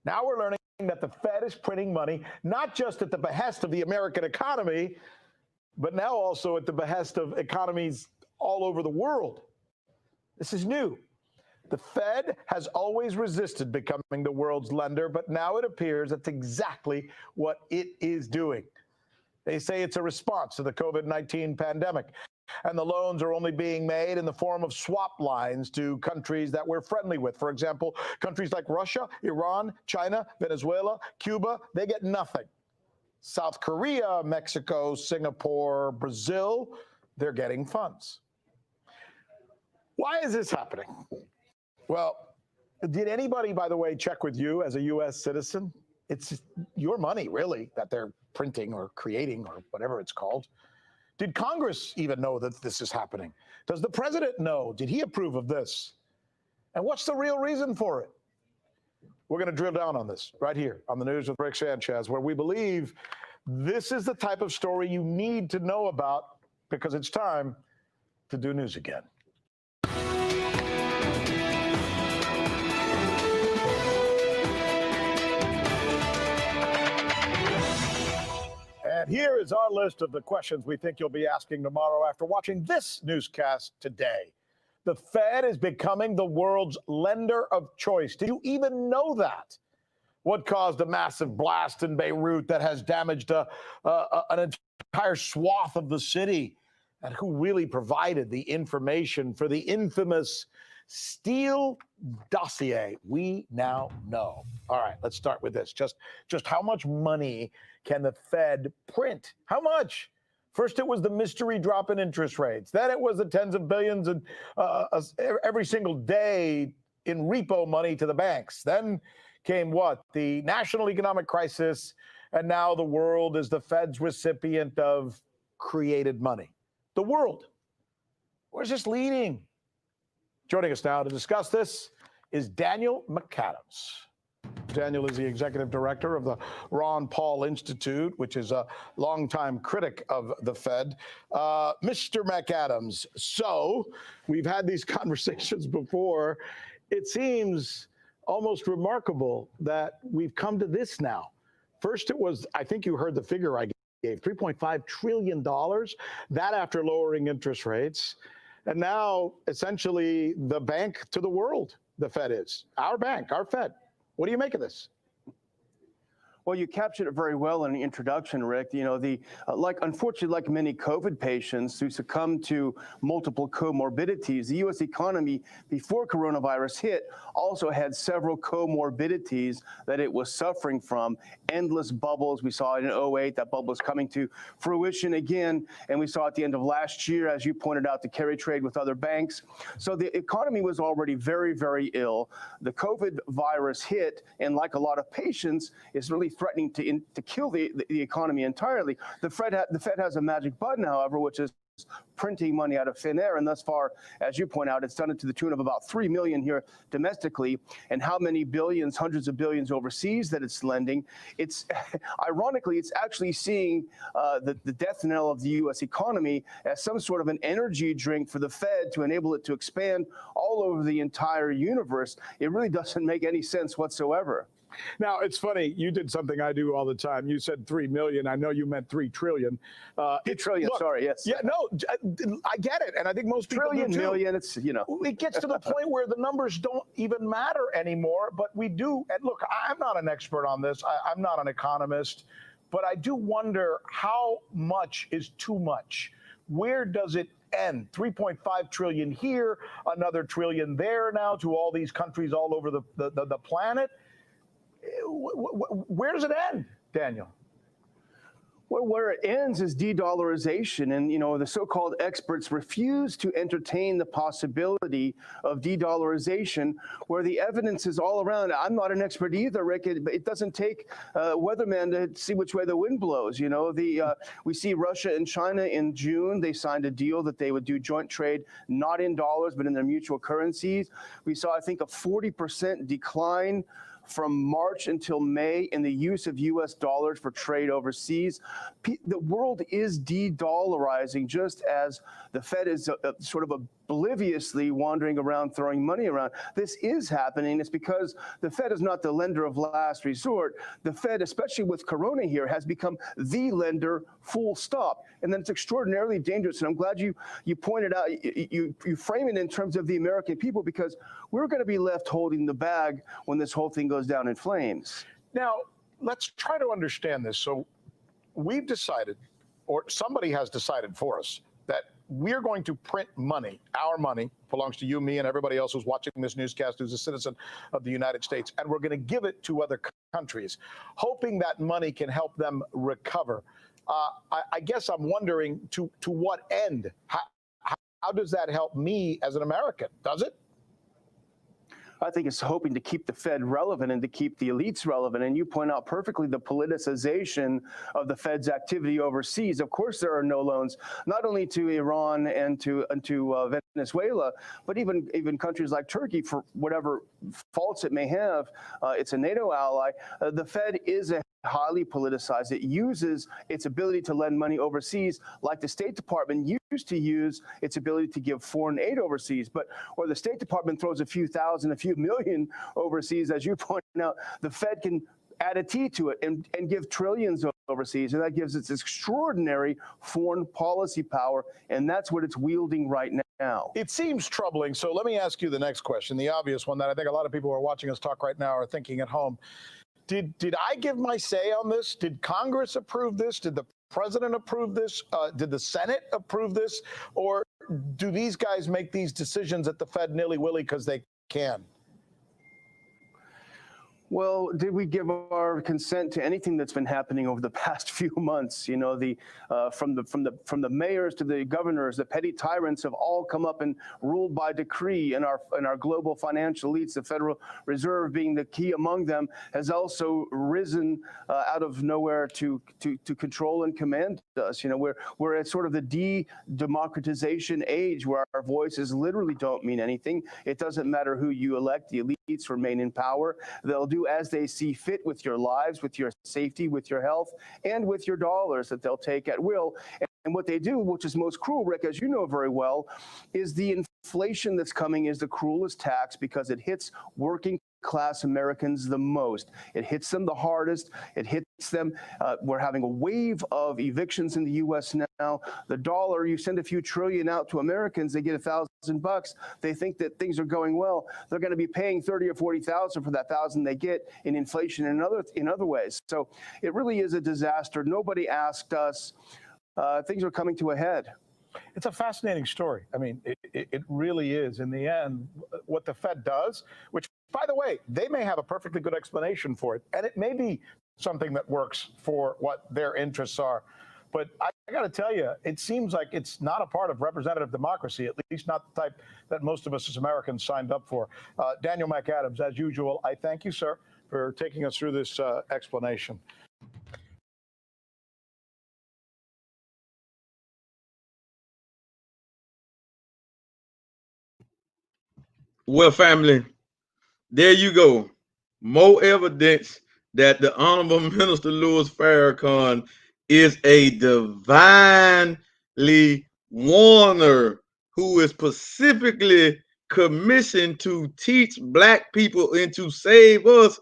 Now we're learning that the Fed is printing money, not just at the behest of the American economy, but now also at the behest of economies all over the world. This is new. The Fed has always resisted becoming the world's lender, but now it appears that's exactly what it is doing. They say it's a response to the COVID-19 pandemic, and the loans are only being made in the form of swap lines to countries that we're friendly with. For example, countries like Russia, Iran, China, Venezuela, Cuba, they get nothing. South Korea, Mexico, Singapore, Brazil, they're getting funds. Why is this happening? Well, did anybody, by the way, check with you as a U.S. citizen? It's your money, really, that they're printing or creating or whatever it's called. Did Congress even know that this is happening? Does the president know? Did he approve of this? And what's the real reason for it? We're going to drill down on this right here on the News with Rick Sanchez, where we believe this is the type of story you need to know about because it's time to do news again. And here is our list of the questions we think you'll be asking tomorrow after watching this newscast today. The Fed is becoming the world's lender of choice. Did you even know that? What caused a massive blast in Beirut that has damaged an entire swath of the city? And who really provided the information for the infamous Steele dossier? We now know. All right, let's start with this. Just how much money can the Fed print? How much? First, it was the mystery drop in interest rates. Then it was the tens of billions and every single day in repo money to the banks. Then came what? The national economic crisis. And now the world is the Fed's recipient of created money. The world. Where's this leading? Joining us now to discuss this is Daniel McAdams. Daniel is the executive director of the Ron Paul Institute, which is a longtime critic of the Fed. Mr. McAdams, so we've had these conversations before. It seems almost remarkable that we've come to this now. First, it was, I think you heard the figure I gave, $3.5 trillion, that after lowering interest rates. And now, essentially, the bank to the world, the Fed is. Our bank, our Fed. What do you make of this? Well, you captured it very well in the introduction, Rick. You know, unfortunately, like many COVID patients who succumb to multiple comorbidities, the U.S. economy before coronavirus hit also had several comorbidities that it was suffering from. Endless bubbles. We saw it in 2008. That bubble is coming to fruition again. And we saw at the end of last year, as you pointed out, the carry trade with other banks. So the economy was already very, very ill. The COVID virus hit, and like a lot of patients, it's really threatening to kill the economy entirely. The Fed has a magic button, however, which is printing money out of thin air. And thus far, as you point out, it's done it to the tune of about 3 million here domestically. And how many billions, hundreds of billions overseas that it's lending. It's ironically, it's actually seeing the death knell of the U.S. economy as some sort of an energy drink for the Fed to enable it to expand all over the entire universe. It really doesn't make any sense whatsoever. Now, it's funny. You did something I do all the time. You said 3 million. I know you meant 3 trillion. 3 trillion, look, sorry, yes. Yeah, no, I get it. And I think most people Trillion, do too. million, it's, you know. It gets to the point where the numbers don't even matter anymore, but we do. And look, I'm not an expert on this. I'm not an economist, but I do wonder how much is too much. Where does it end? 3.5 trillion here, another trillion there now to all these countries all over the planet. Where does it end, Daniel? Well, where it ends is de-dollarization, and the so-called experts refuse to entertain the possibility of de-dollarization, where the evidence is all around. I'm not an expert either, Rick. It doesn't take weatherman to see which way the wind blows. We see Russia and China in June. They signed a deal that they would do joint trade, not in dollars, but in their mutual currencies. We saw, I think, a 40% decline from March until May in the use of U.S. dollars for trade overseas. The world is de-dollarizing, just as the Fed is sort of obliviously wandering around throwing money around. This is happening. It's because the Fed is not the lender of last resort. The Fed, especially with Corona here, has become the lender, full stop. And then it's extraordinarily dangerous. And I'm glad you pointed out, you frame it in terms of the American people, because we're going to be left holding the bag when this whole thing goes down in flames. Now, let's try to understand this. So we've decided, or somebody has decided for us, that we're going to print money. Our money belongs to you, me, and everybody else who's watching this newscast who's a citizen of the United States. And we're going to give it to other countries, hoping that money can help them recover. I guess I'm wondering to what end? How does that help me as an American? Does it? I think it's hoping to keep the Fed relevant and to keep the elites relevant. And you point out perfectly the politicization of the Fed's activity overseas. Of course, there are no loans, not only to Iran and to Venezuela, but even countries like Turkey, for whatever faults it may have. It's a NATO ally. The Fed is a highly politicized. It uses its ability to lend money overseas like the State Department used to use its ability to give foreign aid overseas. But where the State Department throws a few thousand, a few million overseas, as you point out, the Fed can add a T to it and give trillions overseas. And that gives it extraordinary foreign policy power. And that's what it's wielding right now. It seems troubling. So let me ask you the next question, the obvious one that I think a lot of people who are watching us talk right now are thinking at home. Did I give my say on this? Did Congress approve this? Did the president approve this? Did the Senate approve this? Or do these guys make these decisions at the Fed nilly-willy because they can? Well, did we give our consent to anything that's been happening over the past few months? From the mayors to the governors, the petty tyrants have all come up and ruled by decree, and our global financial elites, the Federal Reserve being the key among them, has also risen out of nowhere to control and command us. We're at sort of the de-democratization age where our voices literally don't mean anything. It doesn't matter who you elect; the elites remain in power. They'll do as they see fit with your lives, with your safety, with your health, and with your dollars that they'll take at will. And what they do, which is most cruel, Rick, as you know very well, is the inflation that's coming is the cruelest tax because it hits working class Americans the most. It hits them the hardest. It hits them. We're having a wave of evictions in the U.S. now. The dollar, you send a few trillion out to Americans, they get $1,000. They think that things are going well. They're going to be paying 30 or 40,000 for that 1,000 they get in inflation and in other ways. So it really is a disaster. Nobody asked us. Things are coming to a head. It's a fascinating story. I mean, it really is. In the end, what the Fed does, which, by the way, they may have a perfectly good explanation for it, and it may be something that works for what their interests are. But I got to tell you, it seems like it's not a part of representative democracy, at least not the type that most of us as Americans signed up for. Daniel McAdams, as usual, I thank you, sir, for taking us through this explanation. Well, family, there you go. More evidence that the Honorable Minister Louis Farrakhan is a divinely warner who is specifically commissioned to teach black people and to save us.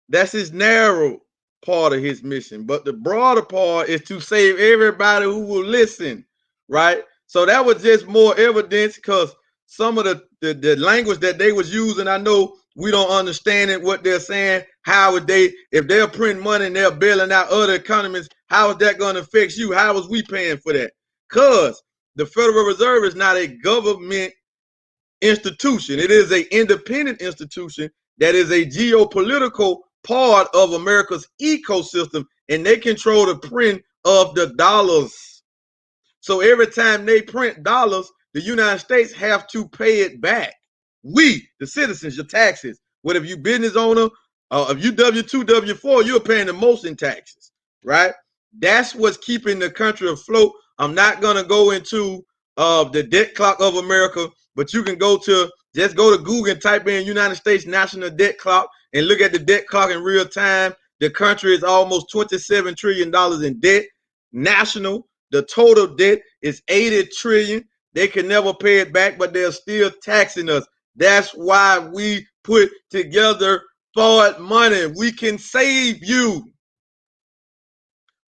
That's his narrow part of his mission. But the broader part is to save everybody who will listen, right? So that was just more evidence because some of the language that they was using, I know we don't understand it, what they're saying. How would they, if they're printing money and they're bailing out other economies, how is that going to affect you? How is we paying for that? Because the Federal Reserve is not a government institution. It is an independent institution that is a geopolitical part of America's ecosystem, and they control the print of the dollars. So every time they print dollars, the United States have to pay it back. We, the citizens, your taxes. What if you business owner, if you W-2, W-4, you're paying the most in taxes, right? That's what's keeping the country afloat. I'm not going to go into the debt clock of America, but you can just go to Google and type in United States National Debt Clock and look at the debt clock in real time. The country is almost $27 trillion in debt. National, the total debt is $80 trillion. They can never pay it back, but they're still taxing us. That's why we put together forward money. We can save you.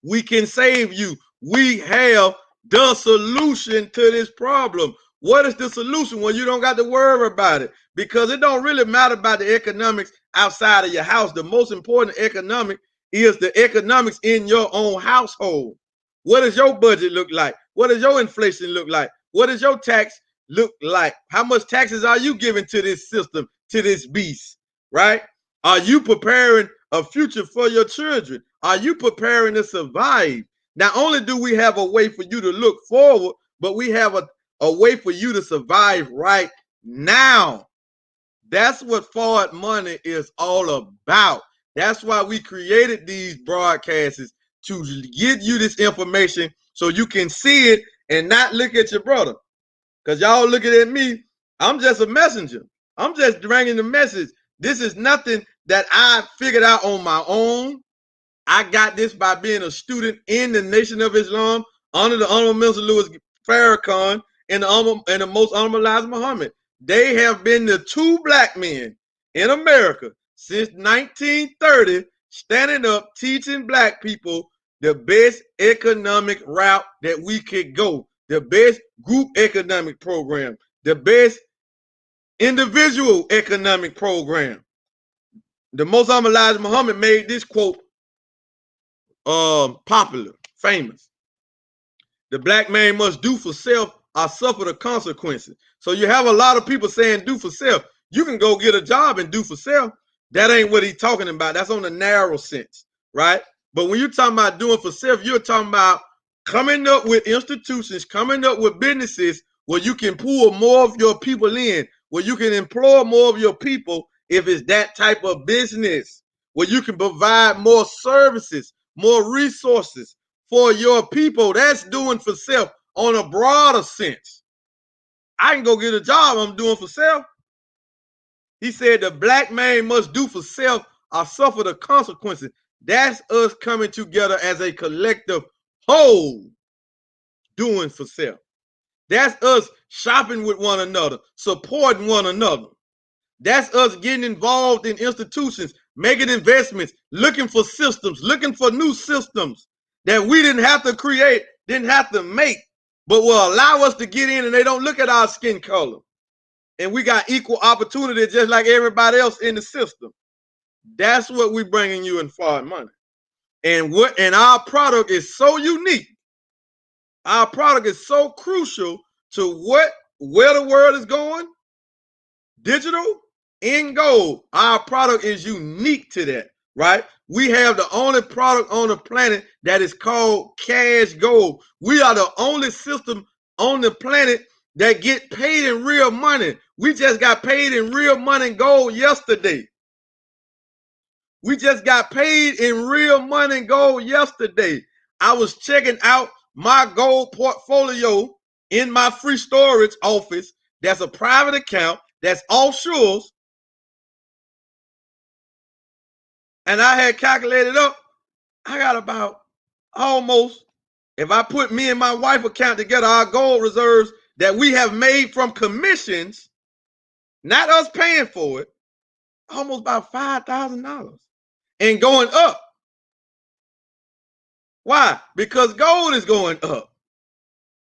We can save you. We have the solution to this problem. What is the solution? Well, you don't got to worry about it because it don't really matter about the economics outside of your house. The most important economic is the economics in your own household. What does your budget look like? What does your inflation look like? What does your tax look like? How much taxes are you giving to this system, to this beast, right? Are you preparing a future for your children? Are you preparing to survive? Not only do we have a way for you to look forward, but we have a way for you to survive right now. That's what forward money is all about. That's why we created these broadcasts, to give you this information so you can see it and not look at your brother. Because y'all looking at me, I'm just a messenger. I'm just bringing the message. This is nothing that I figured out on my own. I got this by being a student in the Nation of Islam under the Honorable Minister Louis Farrakhan and the Most Honorable Elijah Muhammad. They have been the two black men in America since 1930 standing up, teaching black people the best economic route that we could go, the best group economic program, the best individual economic program. The Most Honorable Elijah Muhammad made this quote popular, famous. The black man must do for self or suffer the consequences. So you have a lot of people saying do for self. You can go get a job and do for self. That ain't what he's talking about. That's on the narrow sense, right? But when you're talking about doing for self, you're talking about coming up with institutions, coming up with businesses where you can pull more of your people in, where you can employ more of your people if it's that type of business, where you can provide more services, more resources for your people. That's doing for self on a broader sense. I can go get a job, I'm doing for self. He said the black man must do for self or suffer the consequences. That's us coming together as a collective whole, doing for self. That's us shopping with one another, supporting one another. That's us getting involved in institutions, making investments, looking for systems, looking for new systems that we didn't have to create, didn't have to make, but will allow us to get in, and they don't look at our skin color. And we got equal opportunity just like everybody else in the system. That's what we're bringing you in forward money. And our product is so unique. Our product is so crucial to where the world is going, digital, in gold. Our product is unique to that, right? We have the only product on the planet that is called cash gold. We are the only system on the planet that get paid in real money. We just got paid in real money and gold yesterday. We just got paid in real money and gold yesterday. I was checking out my gold portfolio in my free storage office that's a private account, that's offshore. And I had calculated up, I got about almost, if I put me and my wife account together, our gold reserves that we have made from commissions, not us paying for it, almost about $5,000 and going up. Why? Because gold is going up.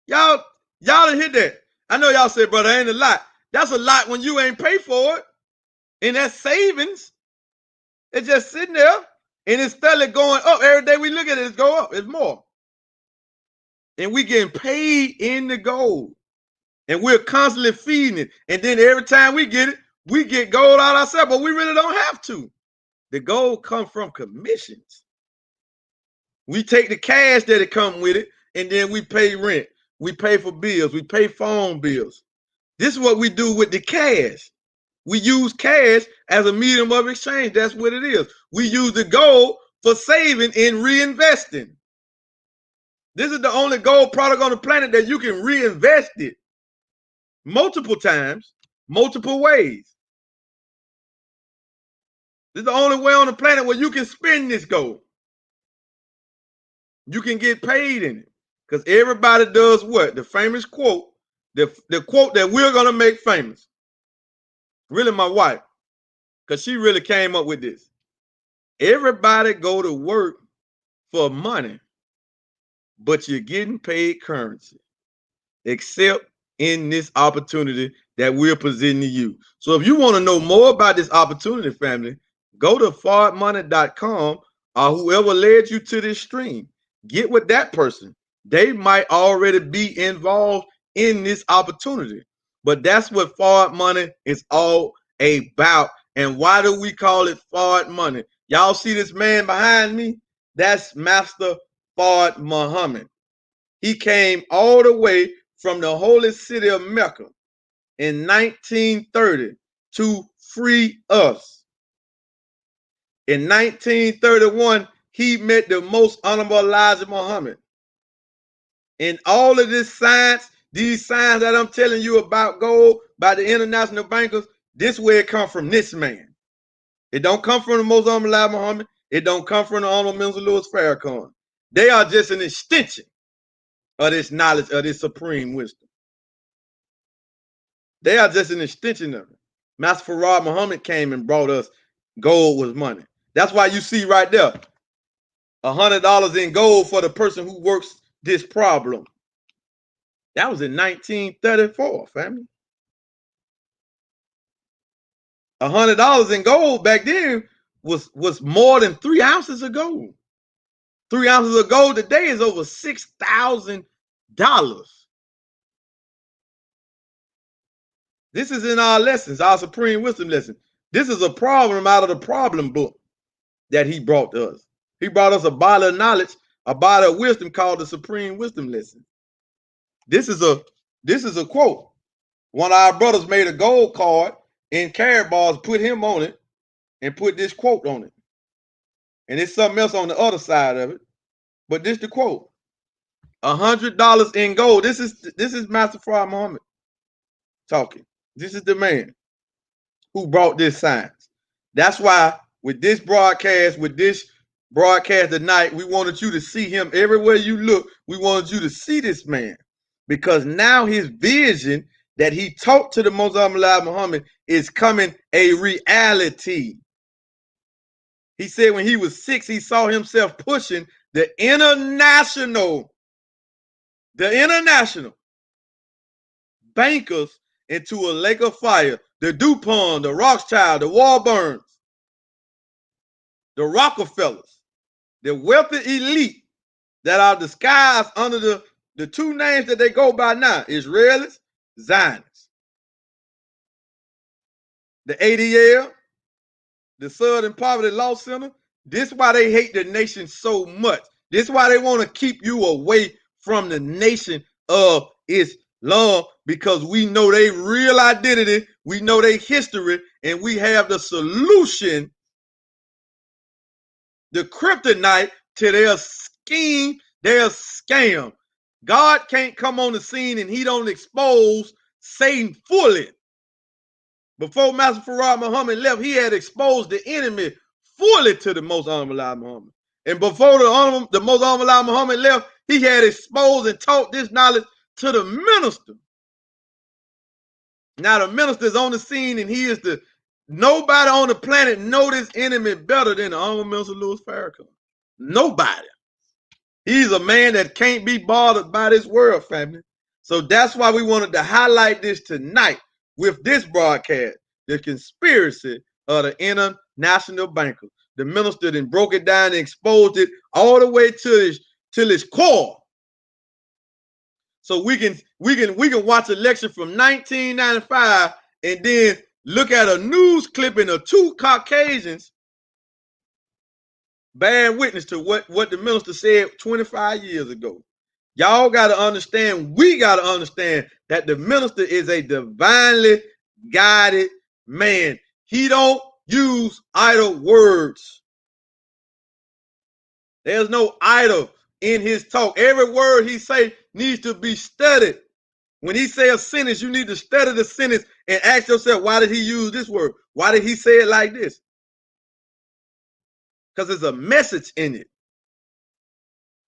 Y'all didn't hit that. I know y'all say, brother, ain't a lot. That's a lot when you ain't pay for it. And that's savings. It's just sitting there and it's steadily going up. Every day we look at it, it's go up. It's more. And we getting paid in the gold. And we're constantly feeding it. And then every time we get it, we get gold out ourselves, but we really don't have to. The gold comes from commissions. We take the cash that it comes with it, and then we pay rent. We pay for bills. We pay phone bills. This is what we do with the cash. We use cash as a medium of exchange. That's what it is. We use the gold for saving and reinvesting. This is the only gold product on the planet that you can reinvest it multiple times, multiple ways. This is the only way on the planet where you can spend this gold. You can get paid in it. Because everybody does what? The famous quote, the quote that we're going to make famous. Really my wife. Because she really came up with this. Everybody go to work for money, but you're getting paid currency. Except in this opportunity that we're presenting to you. So if you want to know more about this opportunity, family, go to forwardmoney.com or whoever led you to this stream. Get with that person. They might already be involved in this opportunity. But that's what forward money is all about. And why do we call it forward money? Y'all see this man behind me? That's Master Fard Muhammad. He came all the way from the holy city of Mecca in 1930 to free us. In 1931, he met the most honorable Elijah Muhammad. And all of this science, these science that I'm telling you about gold by the international bankers, this way it come from this man. It don't come from the most honorable Elijah Muhammad. It don't come from the honorable Minister Louis Farrakhan. They are just an extension of this knowledge, of this supreme wisdom. They are just an extension of it. Master Fard Muhammad came and brought us gold was money. That's why you see right there, $100 in gold for the person who works this problem. That was in 1934, family. $100 in gold back then was more than 3 ounces of gold. 3 ounces of gold today is over $6,000. This is in our lessons, our supreme wisdom lesson. This is a problem out of the problem book that he brought to us. He brought us a bottle of knowledge, a bottle of wisdom called the supreme wisdom lesson. This is a quote. One of our brothers made a gold card in carat bars, put him on it, and put this quote on it. And there's something else on the other side of it. But this is the quote. $100 in gold. This is Master Fard Muhammad talking. This is the man who brought this science. That's why with this broadcast tonight, we wanted you to see him everywhere you look. We wanted you to see this man because now his vision that he talked to the Most Honorable Muhammad is coming a reality. He said when he was 6, he saw himself pushing the international bankers into a lake of fire. The DuPont, the Rothschild, the Warburns, the Rockefellers, the wealthy elite that are disguised under the two names that they go by now, Israelis, Zionists. The ADL, the Southern Poverty Law Center, this is why they hate the nation so much. This is why they want to keep you away from the nation of Islam, because we know their real identity, we know their history, and we have the solution, the kryptonite to their scheme, their scam. God can't come on the scene and he don't expose Satan fully. Before Master Farad Muhammad left, he had exposed the enemy fully to the Most Honorable Elijah Muhammad. And before the Most Honorable Elijah Muhammad left, he had exposed and taught this knowledge to the minister. Now the minister is on the scene, and he is nobody on the planet know this enemy better than the Honorable Minister Louis Farrakhan. Nobody. He's a man that can't be bothered by this world, family. So that's why we wanted to highlight this tonight with this broadcast, the conspiracy of the international bankers. The minister then broke it down and exposed it all the way to its core. So we can watch a lecture from 1995 and then look at a news clipping of two Caucasians bearing witness to what the minister said 25 years ago. Y'all got to understand, we got to understand that the minister is a divinely guided man. He don't use idle words. There's no idle in his talk. Every word he say needs to be studied. When he say a sentence, you need to study the sentence and ask yourself, why did he use this word? Why did he say it like this? Because there's a message in it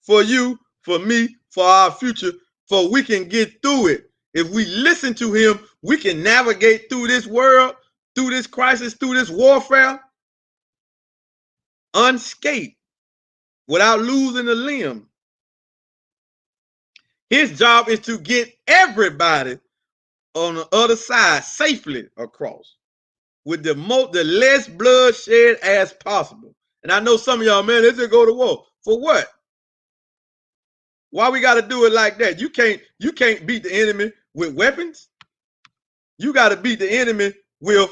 for you, for me, for our future, for we can get through it. If we listen to him, we can navigate through this world, through this crisis, through this warfare, unscathed, without losing a limb. His job is to get everybody on the other side safely across with the less bloodshed as possible. And I know some of y'all, man, let's just go to war. For what? Why we got to do it like that? You can't beat the enemy with weapons. You got to beat the enemy with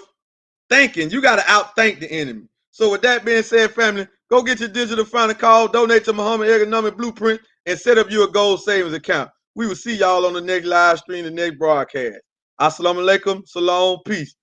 thinking. You got to outthink the enemy. So with that being said, family, go get your digital final call, donate to Muhammad Economic Blueprint, and set up you a gold savings account. We will see y'all on the next live stream, the next broadcast. Assalamu alaikum, salam, peace.